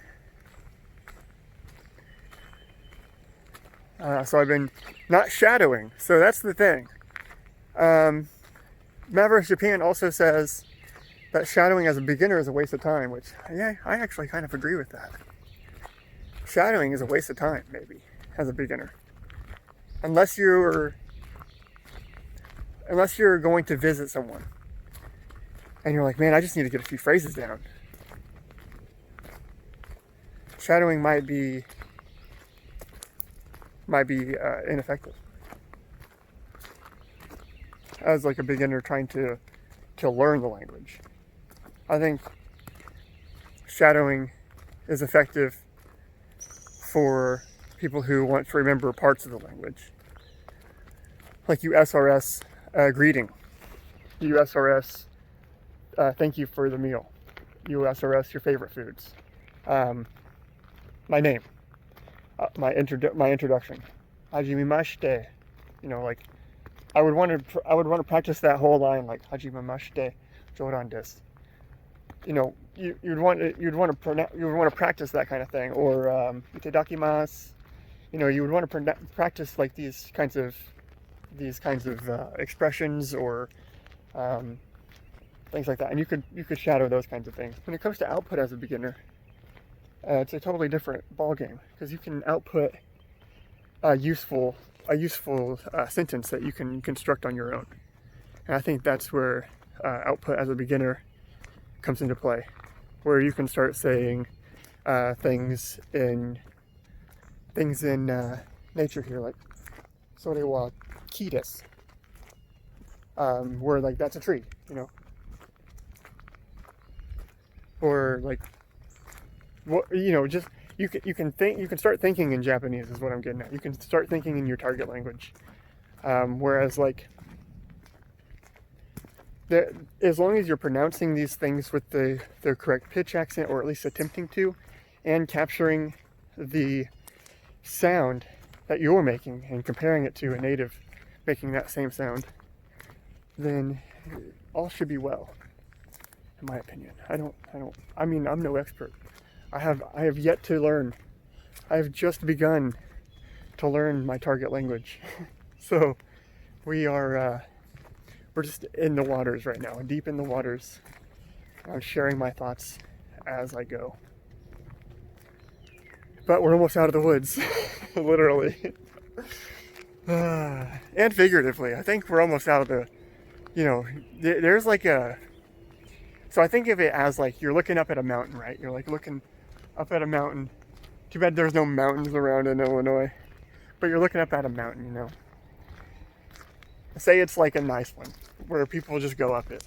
So I've been not shadowing, so that's the thing. Mavericks Japan also says that shadowing as a beginner is a waste of time, which I actually kind of agree with that. Shadowing is a waste of time, maybe, as a beginner. Unless you're going to visit someone and you're like, man, I just need to get a few phrases down. Shadowing might be ineffective as like a beginner trying to learn the language. I think shadowing is effective for people who want to remember parts of the language. Like USRS greeting, USRS thank you for the meal, USRS your favorite foods, my name, my introduction, hajimemashite. You know, like I would want to practice that whole line, like hajimemashite, jodan desu. You know, you'd want to practice that kind of thing, or itadakimasu. You know, you would want to practice like these kinds of expressions or things like that, and you could shadow those kinds of things. When it comes to output as a beginner, it's a totally different ballgame because you can output a useful sentence that you can construct on your own, and I think that's where output as a beginner comes into play, where you can start saying things in nature here, like sore wa ki desu, where like that's a tree, you know, or like what, you know, just you can start thinking in Japanese is what I'm getting at. You can start thinking in your target language, whereas like as long as you're pronouncing these things with their correct pitch accent, or at least attempting to, and capturing the sound that you're making and comparing it to a native making that same sound, then all should be well, in my opinion. I mean, I'm no expert. I have yet to learn. I have just begun to learn my target language. So we're just in the waters right now, deep in the waters. I'm sharing my thoughts as I go. But we're almost out of the woods, literally. And figuratively. I think we're almost out of the, you know, there's like so I think of it as like you're looking up at a mountain, right? You're like looking up at a mountain. Too bad there's no mountains around in Illinois. But you're looking up at a mountain, you know. Say it's like a nice one, where people just go up it.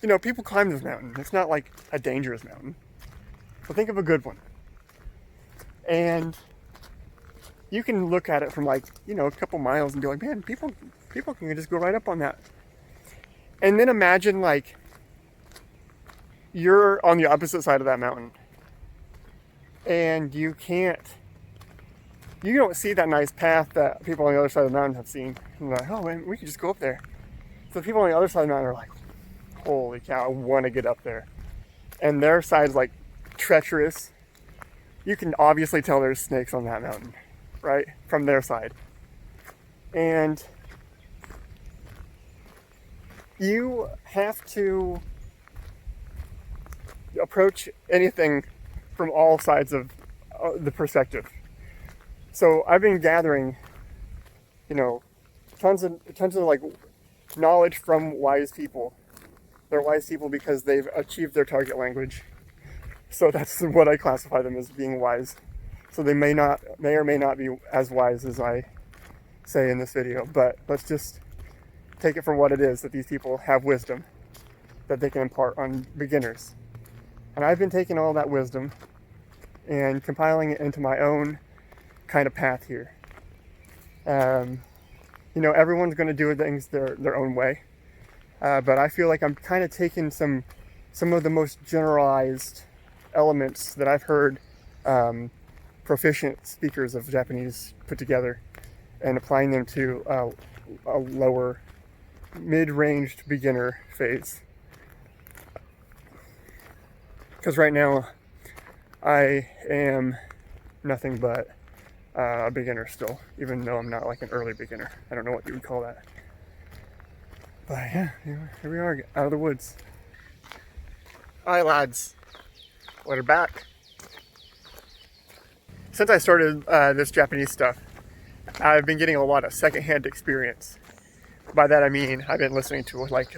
You know, people climb this mountain. It's not like a dangerous mountain. So think of a good one. And you can look at it from like, you know, a couple miles and be like, man, people can just go right up on that. And then imagine like you're on the opposite side of that mountain. And you don't see that nice path that people on the other side of the mountain have seen. And they're like, oh man, we could just go up there. So the people on the other side of the mountain are like, holy cow, I want to get up there. And their side's like treacherous. You can obviously tell there's snakes on that mountain, right? From their side. And you have to approach anything from all sides of the perspective. So I've been gathering, you know, tons of like knowledge from wise people. They're wise people because they've achieved their target language. So that's what I classify them as, being wise. So they may or may not be as wise as I say in this video, but let's just take it for what it is, that these people have wisdom that they can impart on beginners. And I've been taking all that wisdom and compiling it into my own kind of path here. Everyone's going to do things their own way. But I feel like I'm kind of taking some of the most generalized elements that I've heard proficient speakers of Japanese put together and applying them to a lower, mid-ranged beginner phase. Because right now, I am nothing but a beginner still, even though I'm not like an early beginner. I don't know what you would call that. But yeah, here we are, out of the woods. Alright lads, we're back. Since I started this Japanese stuff, I've been getting a lot of secondhand experience. By that I mean I've been listening to like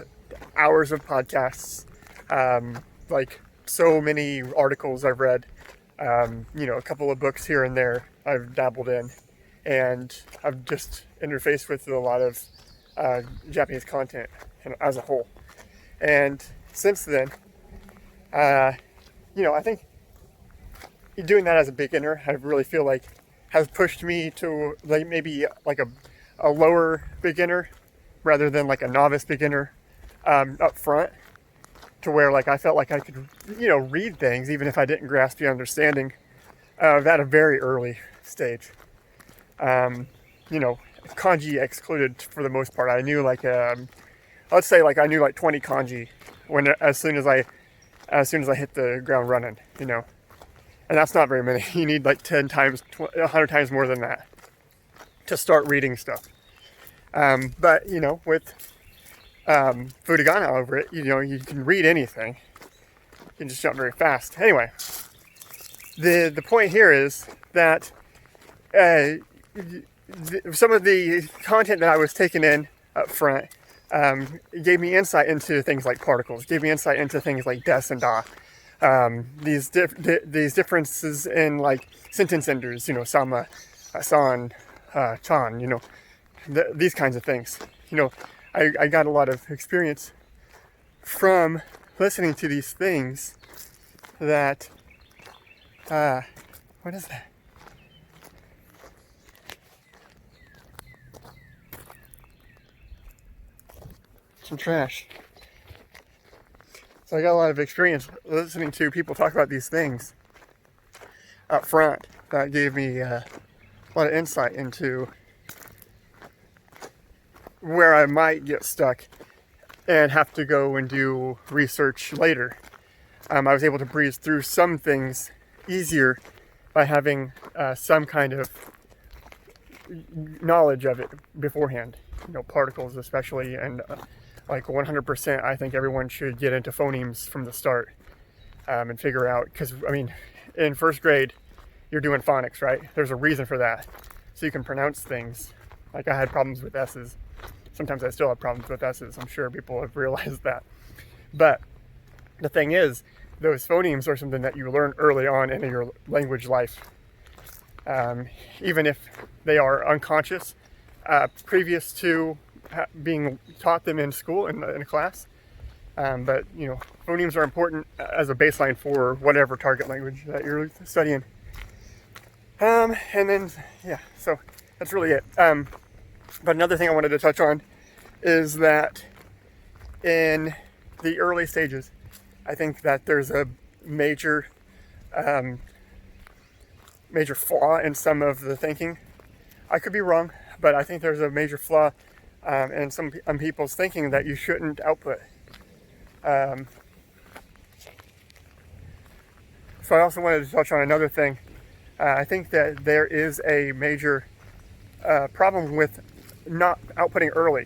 hours of podcasts, like so many articles I've read, a couple of books here and there I've dabbled in, and I've just interfaced with a lot of Japanese content as a whole. And since then, I think doing that as a beginner, I really feel like has pushed me to like maybe like a lower beginner rather than like a novice beginner up front, to where like I felt like I could read things even if I didn't grasp the understanding at a very early stage. Kanji excluded for the most part. I knew like let's say like I knew like 20 kanji as soon as I hit the ground running, and that's not very many. You need like 10 times, 100 times more than that to start reading stuff. But with furigana over it, you can read anything. You can just jump very fast. Anyway, the point here is that some of the content that I was taking in up front gave me insight into things like particles, gave me insight into things like des and da. These differences in like sentence enders, sama, san, chan, these kinds of things. I got a lot of experience from listening to these things that, what is that? Some trash. So I got a lot of experience listening to people talk about these things up front. That gave me a lot of insight into where I might get stuck and have to go and do research later. I was able to breeze through some things easier by having some kind of knowledge of it beforehand. Particles especially, and like 100%, I think everyone should get into phonemes from the start and figure out, because in first grade, you're doing phonics, right? There's a reason for that. So you can pronounce things. Like I had problems with S's. Sometimes I still have problems with S's. I'm sure people have realized that. But the thing is, those phonemes are something that you learn early on in your language life. Even if they are unconscious, previous to being taught them in school, in a class. But phonemes are important as a baseline for whatever target language that you're studying. And then, yeah, so that's really it. But another thing I wanted to touch on is that in the early stages, I think that there's a major flaw in some of the thinking. I could be wrong, but I think there's a major flaw in some people's thinking that you shouldn't output. So I also wanted to touch on another thing. I think that there is a major problem with not outputting early.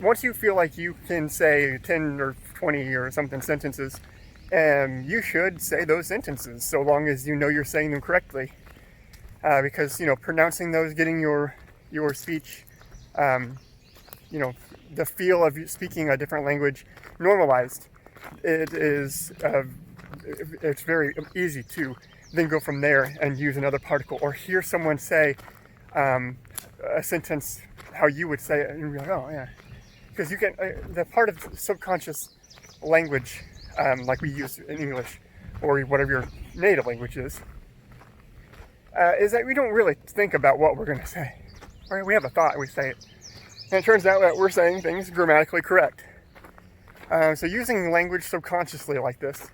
Once you feel like you can say 10 or 20 or something sentences, you should say those sentences so long as you're saying them correctly. Because pronouncing those, getting your speech, the feel of speaking a different language normalized, it's very easy to then go from there and use another particle, or hear someone say a sentence how you would say it, and you're like, oh yeah, because you can. The part of subconscious language like we use in English or whatever your native language is that we don't really think about what we're going to say. Right? We have a thought, we say it. And it turns out that we're saying things grammatically correct. So using language subconsciously like this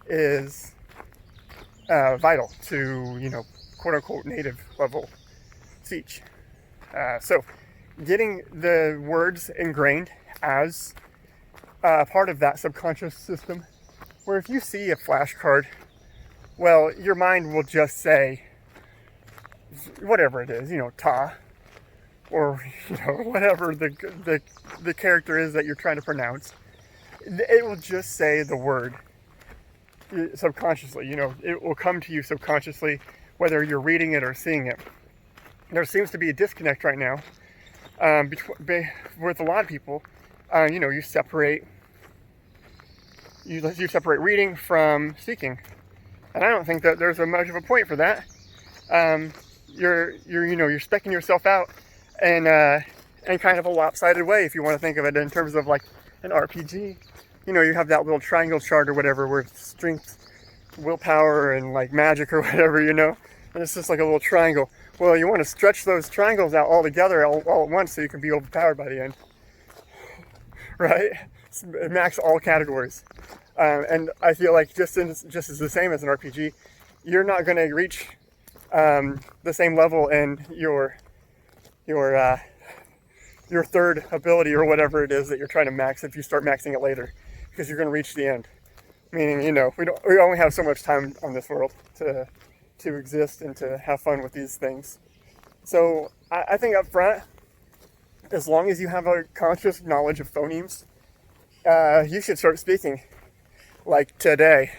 is vital to, quote unquote native level speech. So getting the words ingrained as part of that subconscious system, where if you see a flashcard, well, your mind will just say whatever it is, ta, or whatever the character is that you're trying to pronounce. It will just say the word subconsciously. It will come to you subconsciously, whether you're reading it or seeing it. There seems to be a disconnect right now with a lot of people. You separate reading from speaking, and I don't think that there's much of a point for that. You're speccing yourself out in kind of a lopsided way, if you want to think of it in terms of like an RPG. You have that little triangle chart or whatever where strength, willpower, and like magic or whatever, and it's just like a little triangle. Well, you want to stretch those triangles out all together all at once so you can be overpowered by the end, right? Max all categories. And I feel like just as the same as an RPG, you're not going to reach the same level in your third ability or whatever it is that you're trying to max if you start maxing it later, because you're going to reach the end. Meaning, we only have so much time on this world to exist and to have fun with these things. So I think up front, as long as you have a conscious knowledge of phonemes, you should start speaking. Like today,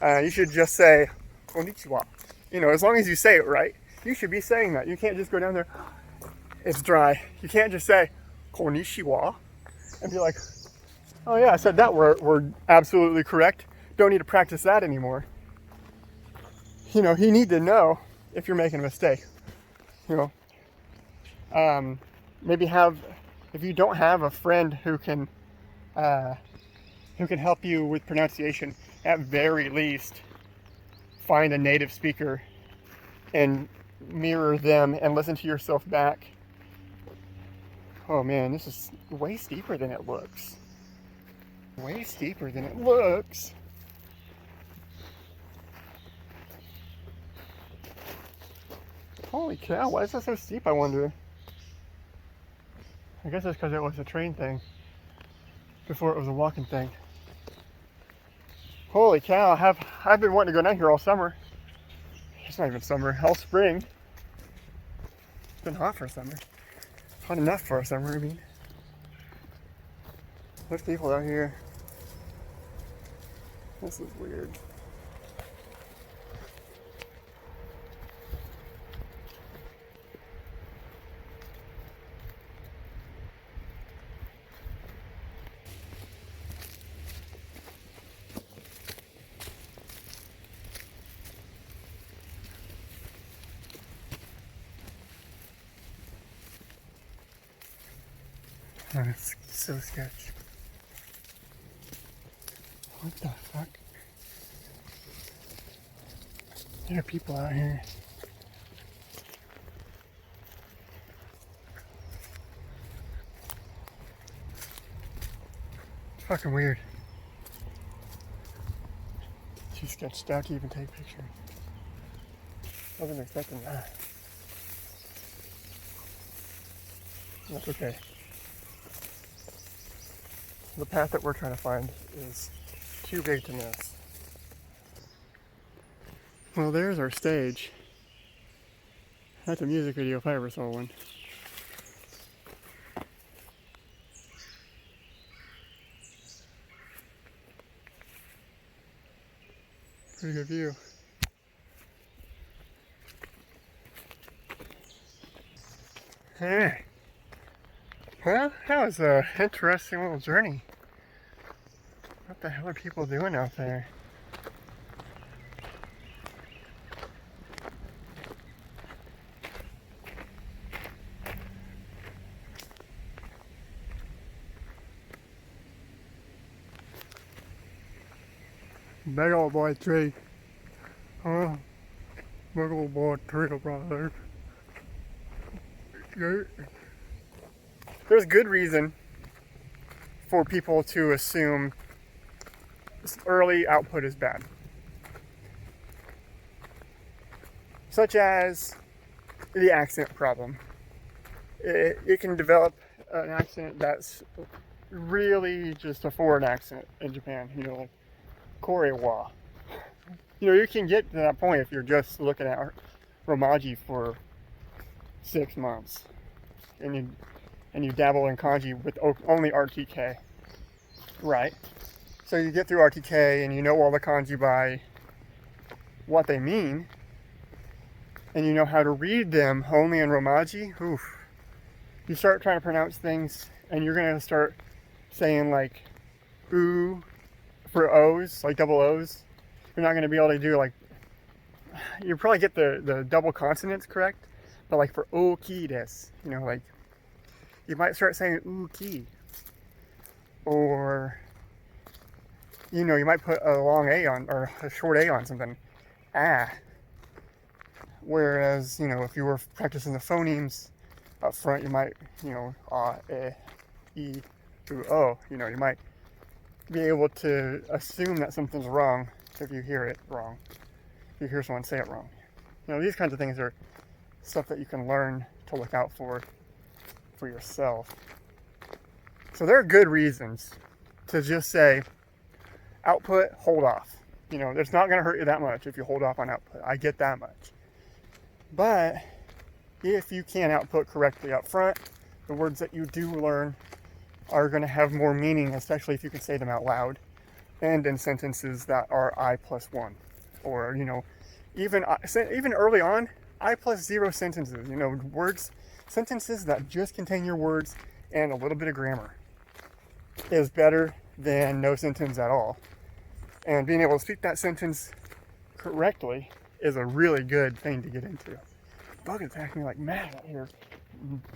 you should just say konnichiwa. As long as you say it right, you should be saying that. You can't just go down there, it's dry. You can't just say konnichiwa and be like, oh yeah, I said that word absolutely correct. Don't need to practice that anymore. You need to know if you're making a mistake. Maybe if you don't have a friend who can help you with pronunciation, at very least find a native speaker and mirror them and listen to yourself back. Oh man, this is way steeper than it looks. Way steeper than it looks. Holy cow, why is that so steep, I wonder? I guess it's because it was a train thing before it was a walking thing. Holy cow, I've been wanting to go down here all summer. It's not even summer, all spring. It's been hot for summer. Hot enough for a summer, I mean. There's people out here. This is weird. Oh, it's so sketchy. What the fuck? There are people out here. It's fucking weird. Too sketched out to even take a picture. Wasn't expecting that. That's okay. The path that we're trying to find is too big to miss. Well, there's our stage. That's a music video if I ever saw one. Pretty good view. Hey. Well, that was an interesting little journey. What the hell are people doing out there? Big old boy tree. Huh? Big old boy tree right there. There's good reason for people to assume early output is bad. Such as the accent problem. It can develop an accent that's really just a foreign accent in Japan, you know, like Korewa. You know, you can get to that point if you're just looking at Romaji for 6 months and you dabble in kanji with only RTK, right? So you get through RTK and you know all the kanji by what they mean, and you know how to read them only in Romaji. Oof. You start trying to pronounce things and you're gonna start saying like ooh for O's, like double O's. You're not gonna be able to do like, you probably get the double consonants correct, but like for oki desu, you know, like you might start saying uki, or you know, you might put a long A on or a short A on something, ah. Whereas, you know, if you were practicing the phonemes up front, you might, you know, e, u, o, you know, you might be able to assume that something's wrong if you hear it wrong. If you hear someone say it wrong. You know, these kinds of things are stuff that you can learn to look out for yourself. So there are good reasons to just say, output, hold off. You know, it's not going to hurt you that much if you hold off on output. I get that much. But if you can output correctly up front, the words that you do learn are going to have more meaning, especially if you can say them out loud and in sentences that are I+1. Or, you know, even early on, I+0 sentences, you know, sentences that just contain your words and a little bit of grammar is better than no sentence at all. And being able to speak that sentence correctly is a really good thing to get into. Bug is acting like mad out here.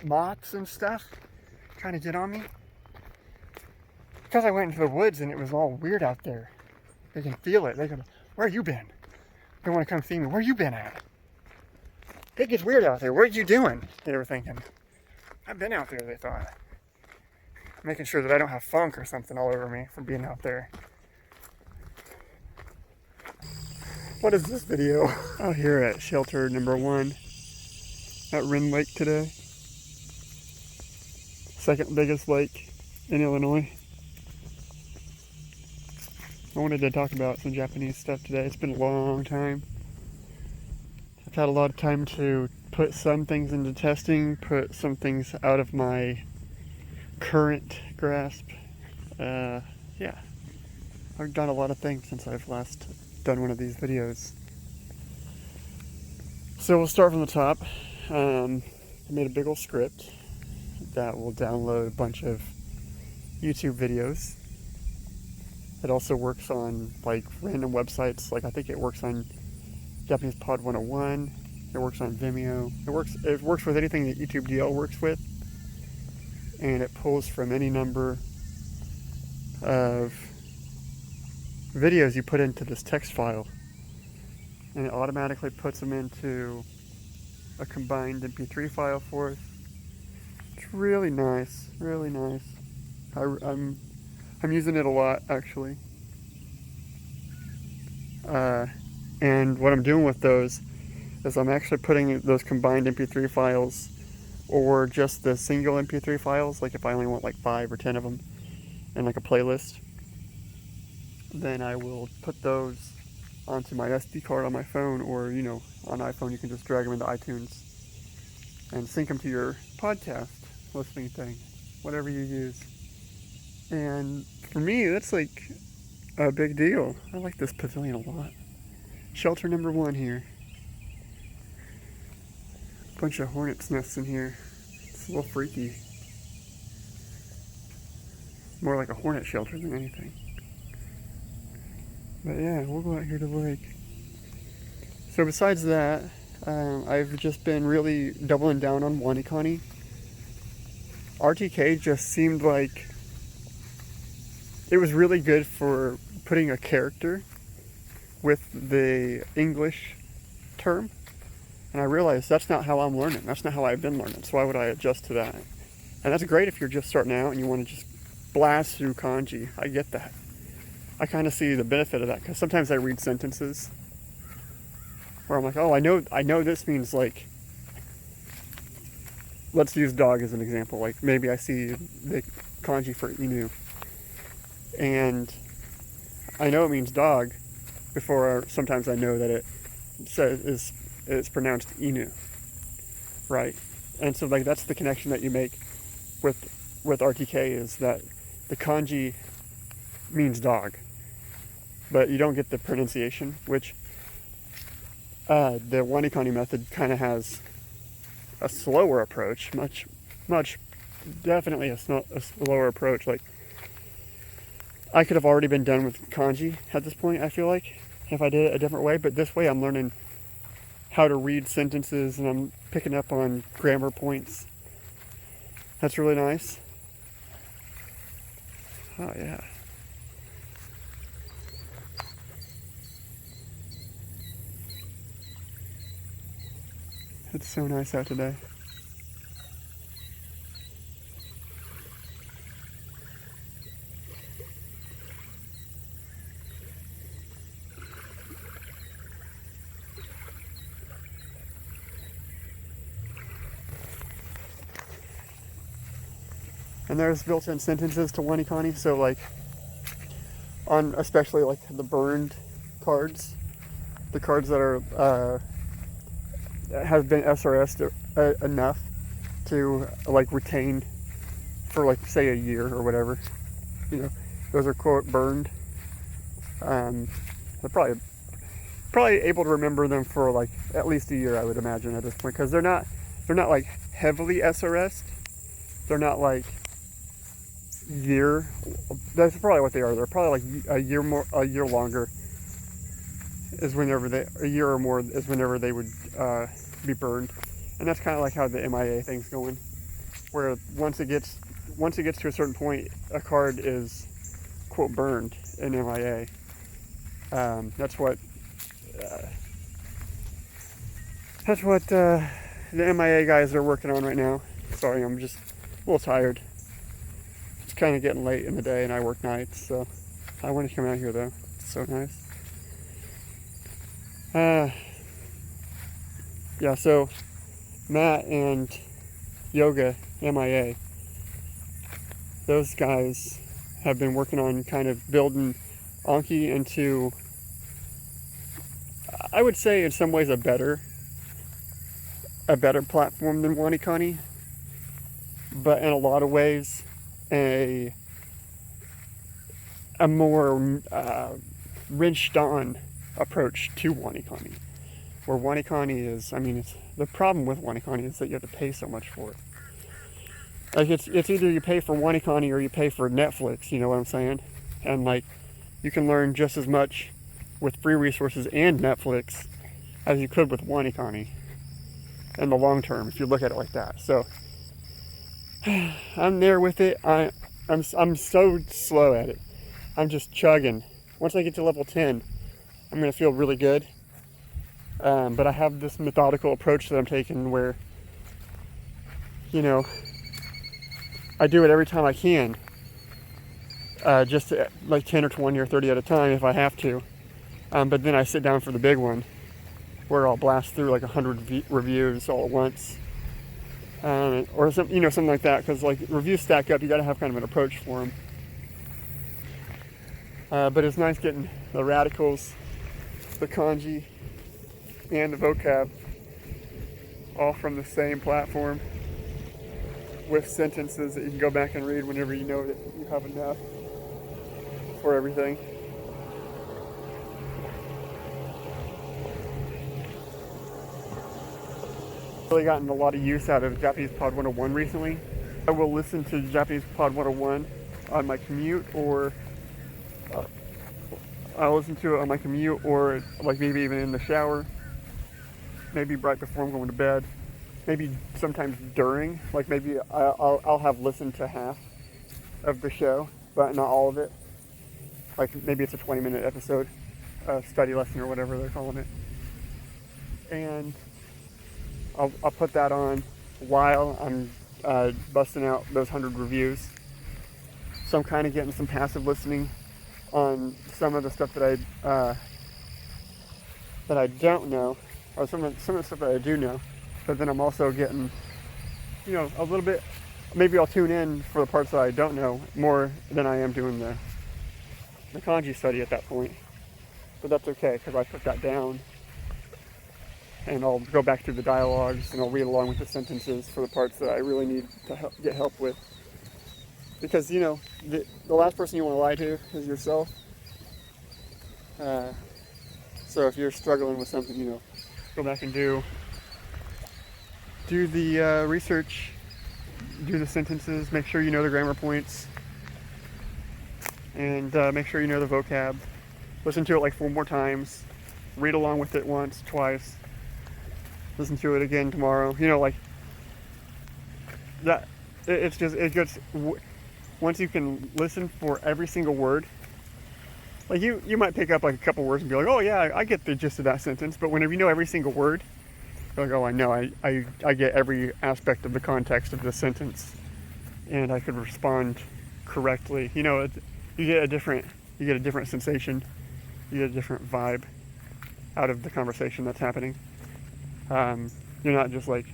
Moths and stuff trying to get on me. Because I went into the woods and it was all weird out there. They can feel it. They go, where you been? They want to come see me. Where you been at? It gets weird out there. What are you doing? They were thinking. I've been out there, they thought. Making sure that I don't have funk or something all over me from being out there. What is this video? Out here at shelter number 1 at Rin Lake today. Second biggest lake in Illinois. I wanted to talk about some Japanese stuff today. It's been a long time. I've had a lot of time to put some things into testing, put some things out of my current grasp. Yeah, I've done a lot of things since I've last done one of these videos. So we'll start from the top. I made a big old script that will download a bunch of YouTube videos. It also works on like random websites. Like I think it works on JapanesePod101. It works on Vimeo. It works with anything that YouTube DL works with, and it pulls from any number of videos you put into this text file, and it automatically puts them into a combined MP3 file for us. It's really nice, really nice. I'm using it a lot actually. And what I'm doing with those is I'm actually putting those combined MP3 files, or just the single MP3 files, like if I only want like 5 or 10 of them in like a playlist, then I will put those onto my SD card on my phone, or you know, on iPhone you can just drag them into iTunes and sync them to your podcast listening thing, whatever you use. And for me, that's like a big deal. I like this pavilion a lot. Shelter number 1 here. Bunch of hornets' nests in here. It's a little freaky. More like a hornet shelter than anything. But yeah, we'll go out here to the lake. So besides that, I've just been really doubling down on WaniKani. RTK just seemed like it was really good for putting a character with the English term. And I realized that's not how I'm learning. That's not how I've been learning. So why would I adjust to that? And that's great if you're just starting out and you want to just blast through kanji. I get that. I kind of see the benefit of that because sometimes I read sentences where I'm like, oh, I know this means like, let's use dog as an example. Like maybe I see the kanji for inu, and I know it means dog before sometimes I know that it says it's pronounced inu, right? And so like that's the connection that you make with RTK, is that the kanji means dog, but you don't get the pronunciation, which the WaniKani method kind of has a slower approach, much definitely a slower approach. Like I could have already been done with kanji at this point, I feel like, if I did it a different way, but this way I'm learning how to read sentences and I'm picking up on grammar points. That's really nice. Oh yeah. It's so nice out today. And there's built-in sentences to WaniKani, so like on especially like the burned cards, the cards that are have been SRS'd enough to like retain for like say a year or whatever, you know, those are quote burned. They're probably able to remember them for like at least a year, I would imagine at this point, because they're not like heavily SRS'd. They're not like year. That's probably what they are. They're probably like a year longer is whenever a year or more is whenever they would be burned, and that's kind of like how the MIA thing's going, where once it gets to a certain point, a card is quote burned in MIA. That's what the MIA guys are working on right now. Sorry, I'm just a little tired. It's kind of getting late in the day, and I work nights, so I want to come out here though. It's so nice. Yeah, so Matt and Yoga MIA, those guys have been working on kind of building Anki into, I would say in some ways, a better platform than WaniKani, but in a lot of ways a more wrenched on approach to WaniKani. Where WaniKani is, I mean, the problem with WaniKani is that you have to pay so much for it. Like it's either you pay for WaniKani or you pay for Netflix, you know what I'm saying? And like you can learn just as much with free resources and Netflix as you could with WaniKani in the long term, if you look at it like that. So I'm there with it. I'm so slow at it. I'm just chugging. Once I get to level 10, I'm gonna feel really good. But I have this methodical approach that I'm taking where, you know, I do it every time I can, just like 10 or 20 or 30 at a time if I have to. But then I sit down for the big one where I'll blast through like 100 reviews all at once, or something like that. Because like reviews stack up, you got to have kind of an approach for them. But it's nice getting the radicals, the kanji, and the vocab all from the same platform with sentences that you can go back and read whenever you know that you have enough for everything. Really gotten a lot of use out of Japanese Pod 101 recently. I will listen to Japanese Pod 101 on my commute, or I'll listen to it on my commute, or like maybe even in the shower. Maybe right before I'm going to bed, maybe sometimes during, like maybe I'll have listened to half of the show, but not all of it. Like maybe it's a 20-minute episode. study lesson or whatever they're calling it. And I'll put that on while I'm busting out those 100 reviews. So I'm kind of getting some passive listening on some of the stuff that I don't know, or some of the stuff that I do know. But then I'm also getting, a little bit. Maybe I'll tune in for the parts that I don't know more than I am doing the kanji study at that point. But that's okay, because I put that down. And I'll go back through the dialogues and I'll read along with the sentences for the parts that I really need to get help with. Because, the last person you want to lie to is yourself. So if you're struggling with something, go back and do the research, do the sentences, make sure you know the grammar points, and make sure you know the vocab. Listen to it like 4 more times. Read along with it once, twice. Listen to it again tomorrow. Like that. It gets. Once you can listen for every single word, like you might pick up like a couple words and be like, oh yeah, I get the gist of that sentence. But whenever you know every single word, you're like, oh, I know, I get every aspect of the context of the sentence, and I could respond correctly. You get a different sensation, you get a different vibe out of the conversation that's happening. You're not just like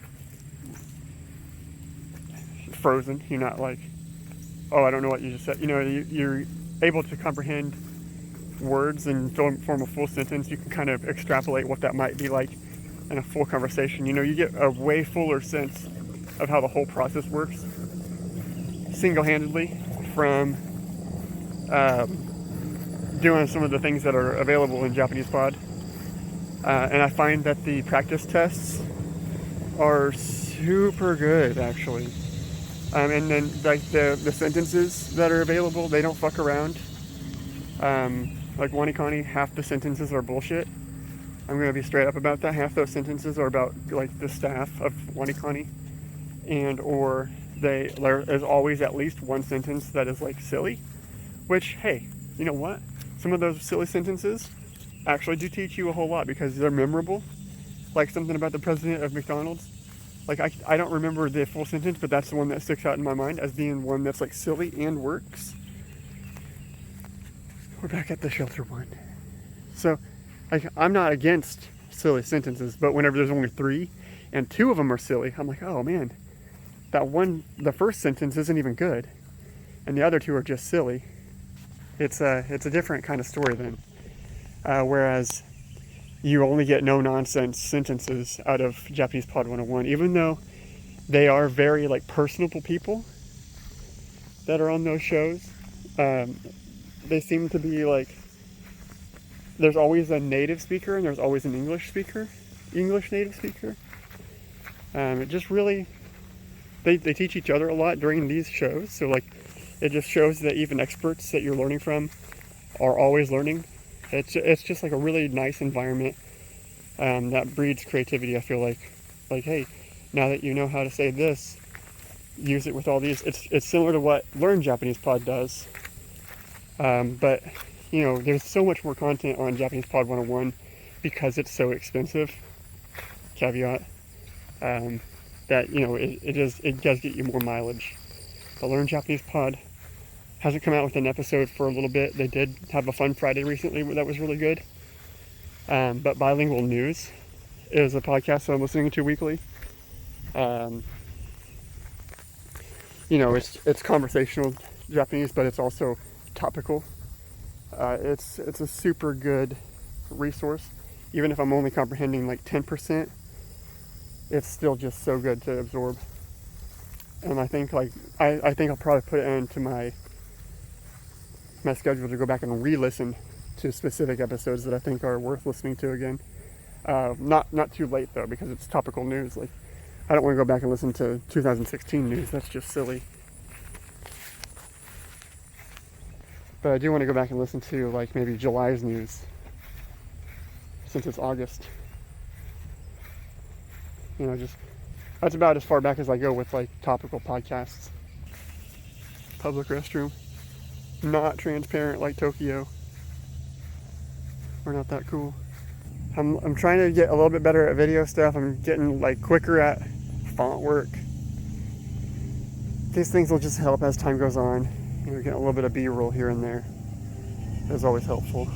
frozen. You're not like, oh, I don't know what you just said. You're able to comprehend words and form a full sentence. You can kind of extrapolate what that might be like in a full conversation. You get a way fuller sense of how the whole process works single-handedly from doing some of the things that are available in Japanese Pod. And I find that the practice tests are super good, actually. And then like the sentences that are available, they don't fuck around. Like WaniKani, half the sentences are bullshit. I'm going to be straight up about that. Half those sentences are about like the staff of WaniKani, or there's always at least one sentence that is like silly, which, hey, you know what? Some of those silly sentences actually do teach you a whole lot because they're memorable. Like something about the president of McDonald's. Like I don't remember the full sentence, but that's the one that sticks out in my mind as being one that's like silly and works. We're back at the shelter one. So like I'm not against silly sentences, but whenever there's only 3 and 2 of them are silly, I'm like, oh man, the first sentence isn't even good, and the other 2 are just silly. It's a different kind of story then. Whereas you only get no-nonsense sentences out of Japanese Pod 101, even though they are very like personable people that are on those shows. They seem to be like, there's always a native speaker and there's always an English native speaker. It just really, they teach each other a lot during these shows. So like, it just shows that even experts that you're learning from are always learning. It's just like a really nice environment that breeds creativity. I feel like hey, now that you know how to say this, use it with all these. It's similar to what Learn Japanese Pod does, but there's so much more content on Japanese Pod 101 because it's so expensive. Caveat that it does get you more mileage. The Learn Japanese Pod hasn't come out with an episode for a little bit. They did have a Fun Friday recently that was really good. But Bilingual News is a podcast that I'm listening to weekly. It's conversational Japanese, but it's also topical. It's a super good resource. Even if I'm only comprehending like 10%, it's still just so good to absorb. And I think I think I'll probably put it into my schedule to go back and re-listen to specific episodes that I think are worth listening to again. Not too late though, because it's topical news. Like, I don't want to go back and listen to 2016 news. That's just silly. But I do want to go back and listen to like maybe July's news, since it's August. Just that's about as far back as I go with like topical podcasts. Public restroom. Not transparent like Tokyo. We're not that cool. I'm trying to get a little bit better at video stuff. I'm getting like quicker at font work. These things will just help as time goes on. You know, getting a little bit of B-roll here and there is always helpful.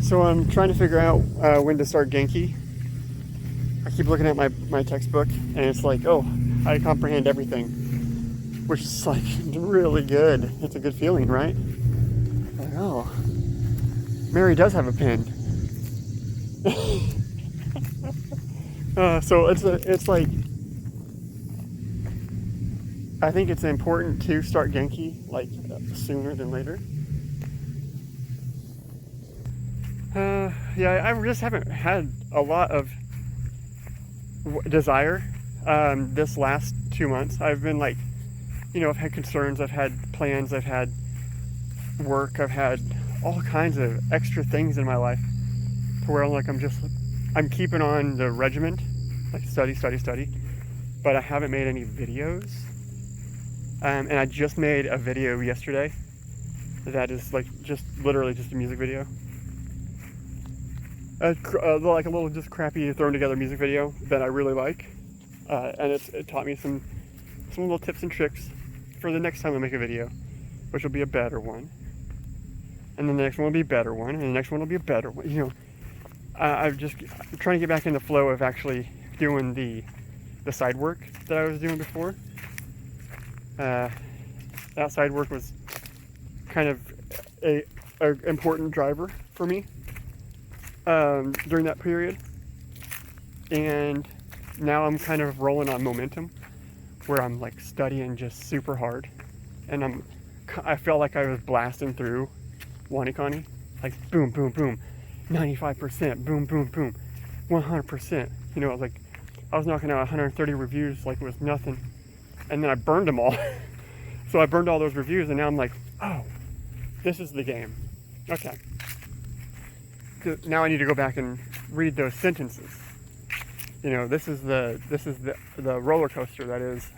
So I'm trying to figure out when to start Genki. I keep looking at my textbook and it's like, oh, I comprehend everything, which is like really good. It's a good feeling, right? Like, oh, Mary does have a pen. So it's like, I think it's important to start Genki like sooner than later. Yeah, I just haven't had a lot of desire this last 2 months. I've been like, you know, I've had concerns, I've had plans, I've had work, I've had all kinds of extra things in my life to where I'm keeping on the regiment, like study, but I haven't made any videos. And I just made a video yesterday that is like literally just a music video. Like a little just crappy thrown together music video that I really like, and it taught me some little tips and tricks for the next time I make a video, which will be a better one, and then the next one will be a better one, and the next one will be a better one. You know, I'm trying to get back in the flow of actually doing the side work that I was doing before. That side work was kind of a important driver for me during that period, and now I'm kind of rolling on momentum where I'm like studying just super hard, and I felt like I was blasting through WaniKani, like boom, boom, boom, 95%, boom, boom, boom, 100%. You know, I was knocking out 130 reviews like it was nothing, and then I burned them all. So I burned all those reviews, and now I'm like, oh, this is the game. Okay. Now I need to go back and read those sentences. You know, this is the roller coaster that is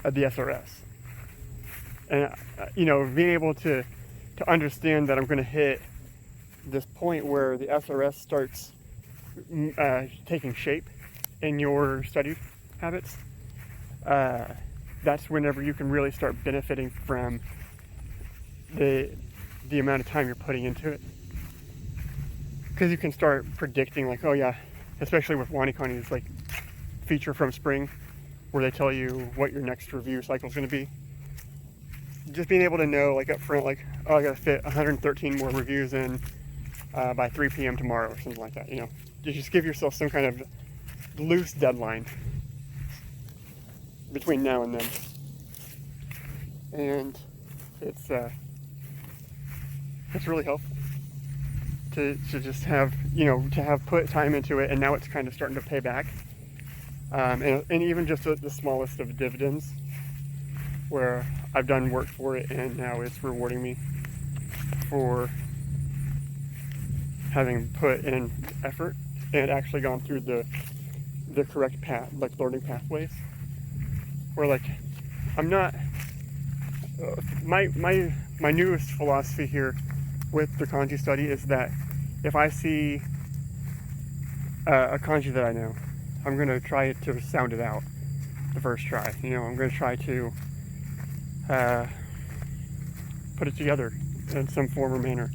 the SRS, and you know, being able to understand that I'm going to hit this point where the SRS starts taking shape in your study habits. That's whenever you can really start benefiting from the amount of time you're putting into it. Because you can start predicting, like, oh yeah, especially with WaniKani's like feature from spring, where they tell you what your next review cycle is going to be. Just being able to know, like up front, like, oh, I got to fit 113 more reviews in by 3 p.m. tomorrow or something like that. You know, you just give yourself some kind of loose deadline between now and then, and it's really helpful to just have, you know, to have put time into it, and now it's kind of starting to pay back, and even just the smallest of dividends, where I've done work for it and now it's rewarding me for having put in effort and actually gone through the correct path, like learning pathways, where like I'm not my newest philosophy here with the kanji study is that if I see a kanji that I know, I'm going to try to sound it out the first try. You know, I'm going to try to put it together in some form or manner,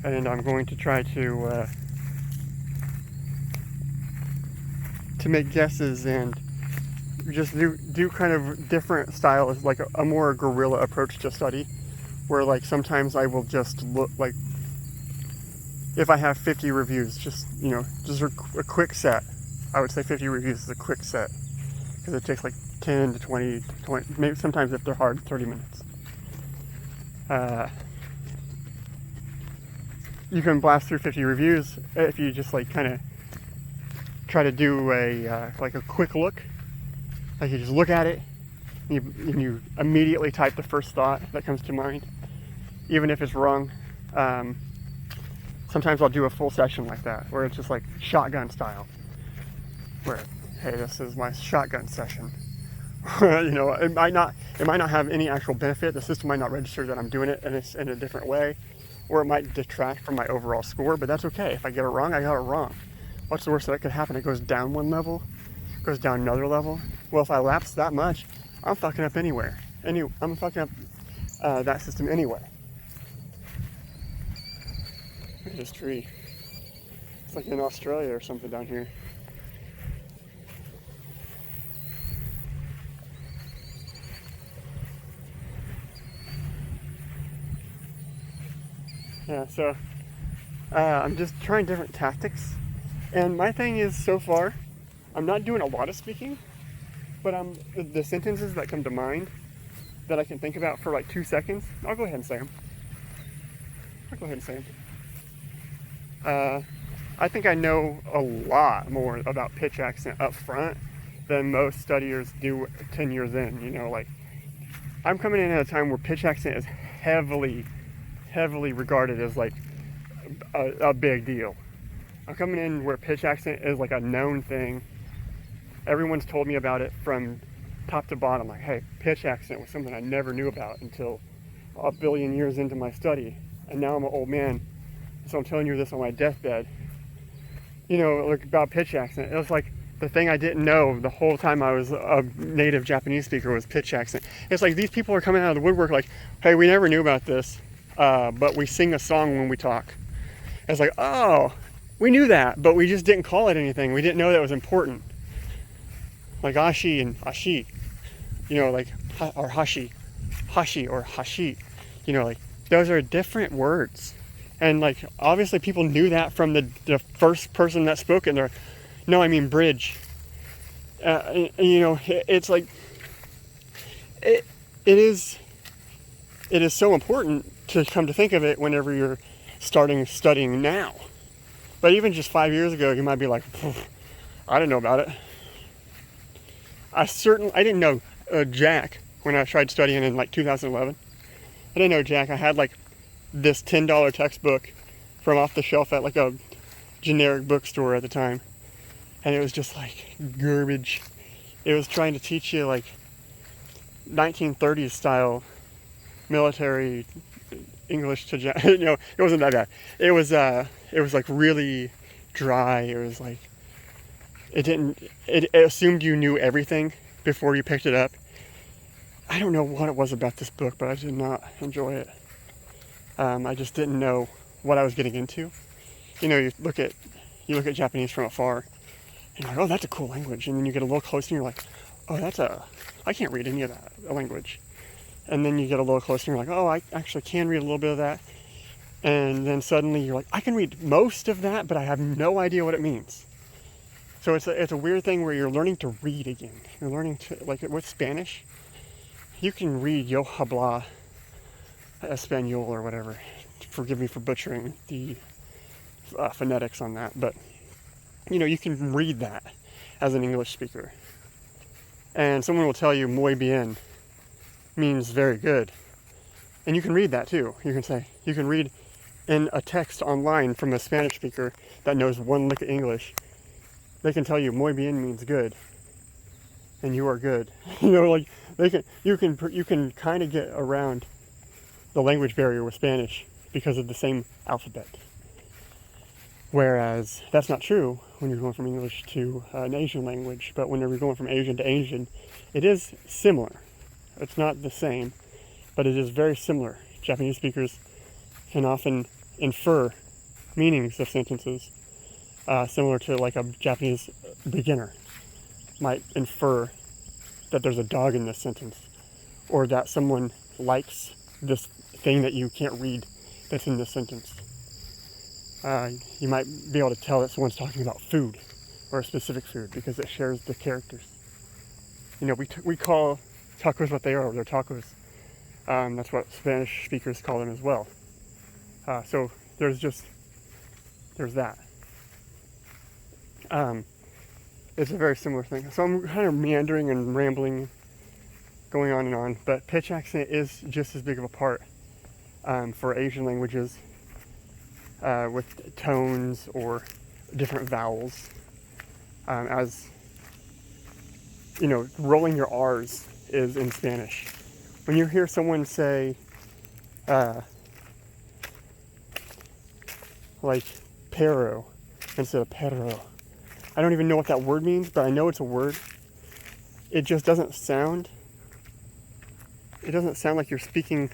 and I'm going to try to make guesses and just do kind of different styles, like a more guerrilla approach to study, where like sometimes I will just if I have 50 reviews, just a quick set. I would say 50 reviews is a quick set, because it takes like 10 to 20, maybe sometimes if they're hard, 30 minutes. You can blast through 50 reviews if you just like kind of try to do a quick look. Like you just look at it, and you immediately type the first thought that comes to mind, even if it's wrong. Sometimes I'll do a full session like that, where it's just like shotgun style, where, hey, this is my shotgun session. It might not have any actual benefit. The system might not register that I'm doing it in a different way, or it might detract from my overall score, but that's okay. If I get it wrong, I got it wrong. What's the worst that could happen? It goes down one level, goes down another level. Well, if I lapse that much, I'm fucking up anywhere. I'm fucking up that system anyway. Look at this tree. It's like in Australia or something down here. Yeah, so I'm just trying different tactics. And my thing is, so far, I'm not doing a lot of speaking, but the sentences that come to mind that I can think about for like 2 seconds, I'll go ahead and say them. I think I know a lot more about pitch accent up front than most studiers do 10 years in. Like, I'm coming in at a time where pitch accent is heavily regarded as like a big deal. I'm coming in where pitch accent is like a known thing. Everyone's told me about it from top to bottom. Like, hey, pitch accent was something I never knew about until a billion years into my study. And now I'm an old man, so I'm telling you this on my deathbed. Like about pitch accent. It was like the thing I didn't know the whole time I was a native Japanese speaker was pitch accent. It's like these people are coming out of the woodwork like, hey, we never knew about this, but we sing a song when we talk. It's like, oh, we knew that, but we just didn't call it anything. We didn't know that was important. Like ashi and ashi, like, or hashi or hashi, like those are different words. And like, obviously people knew that from the first person that spoke it. No, I mean bridge. It's like, it is so important to come to think of it whenever you're starting studying now. But even just 5 years ago, you might be like, I didn't know about it. I didn't know Jack when I tried studying in like 2011. I didn't know Jack. I had like this $10 textbook from off the shelf at like a generic bookstore at the time. And it was just like garbage. It was trying to teach you like 1930s style military English to it wasn't that bad. It was like really dry. It was like it assumed you knew everything before you picked it up. I don't know what it was about this book, but I did not enjoy it. I just didn't know what I was getting into. You look at Japanese from afar, and you're like, oh, that's a cool language. And then you get a little closer, and you're like, oh, I can't read any of that language. And then you get a little closer, and you're like, oh, I actually can read a little bit of that. And then suddenly you're like, I can read most of that, but I have no idea what it means. So it's a weird thing where you're learning to read again. You're learning to, like with Spanish, you can read Yo habla Espanol or whatever. Forgive me for butchering the phonetics on that, but you can read that as an English speaker. And someone will tell you muy bien means very good. And you can read that too. You can read in a text online from a Spanish speaker that knows one lick of English. They can tell you muy bien means good, and you are good. You can kind of get around the language barrier with Spanish because of the same alphabet. Whereas that's not true when you're going from English to an Asian language. But whenever you're going from Asian to Asian, it is similar. It's not the same, but it is very similar. Japanese speakers can often infer meanings of sentences, similar to like a Japanese beginner might infer that there's a dog in this sentence, or that someone likes this thing that you can't read that's in this sentence. you might be able to tell that someone's talking about food or a specific food because it shares the characters. You know, we call tacos what they are. They're tacos. That's what Spanish speakers call them as well. So there's that. It's a very similar thing. So I'm kind of meandering and rambling, going on and on, but pitch accent is just as big of a part for Asian languages with tones or different vowels. As you know, rolling your R's is in Spanish. When you hear someone say, like perro instead of perro, I don't even know what that word means, but I know it's a word. It just doesn't sound. It doesn't sound like you're speaking.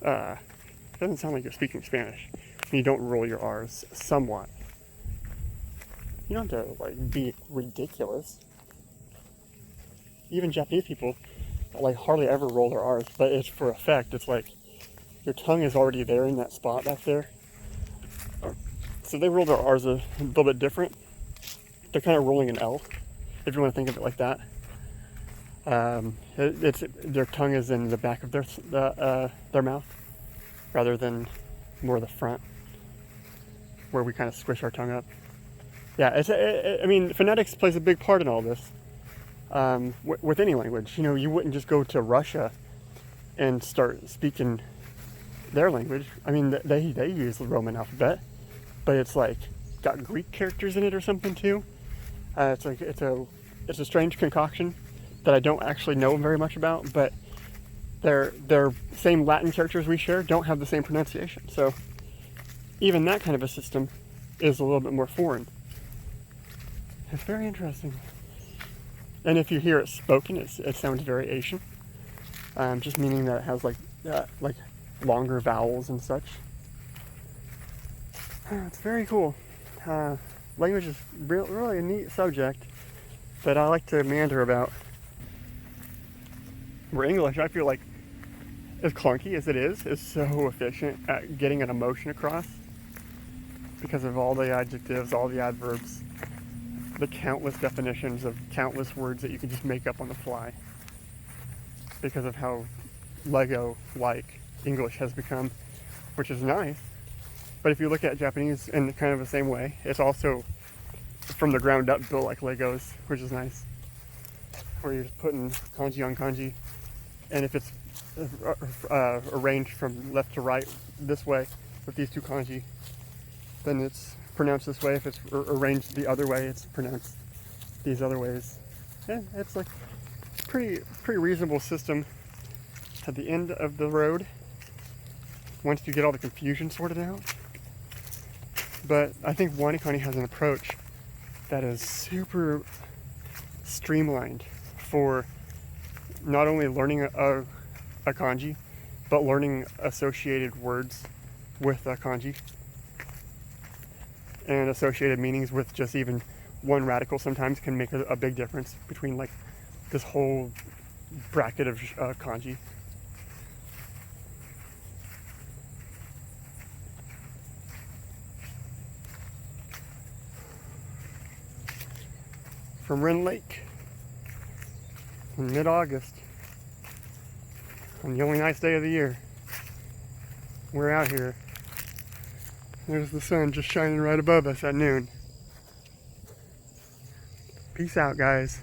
It doesn't sound like you're speaking Spanish. You don't roll your R's somewhat. You don't have to like be ridiculous. Even Japanese people like hardly ever roll their R's, but it's for effect. It's like your tongue is already there in that spot back there. So they roll their R's a little bit different. They're kind of rolling an L, if you want to think of it like that. Their tongue is in the back of their mouth, rather than more the front, where we kind of squish our tongue up. Yeah, I mean, phonetics plays a big part in all this. With any language, you know, you wouldn't just go to Russia and start speaking their language. I mean, they use the Roman alphabet, but it's like got Greek characters in it or something too. It's a strange concoction that I don't actually know very much about, but their same Latin characters we share don't have the same pronunciation. So even that kind of a system is a little bit more foreign. It's very interesting. And if you hear it spoken, it sounds very Asian, just meaning that it has like longer vowels and such. It's very cool. Language is really a neat subject that I like to meander about. Where English, I feel like, as clunky as it is so efficient at getting an emotion across because of all the adjectives, all the adverbs, the countless definitions of countless words that you can just make up on the fly because of how Lego-like English has become, which is nice. But if you look at Japanese in kind of the same way, it's also from the ground up built like Legos, which is nice. Where you're just putting kanji on kanji, and if it's arranged from left to right this way with these two kanji, then it's pronounced this way. If it's arranged the other way, it's pronounced these other ways. And it's like pretty reasonable system at the end of the road once you get all the confusion sorted out. But I think WaniKani has an approach that is super streamlined for not only learning a kanji, but learning associated words with a kanji and associated meanings with just even one radical sometimes can make a big difference between like this whole bracket of kanji. From Ren Lake in mid-August, on the only nice day of the year, we're out here. There's the sun just shining right above us at noon. Peace out, guys.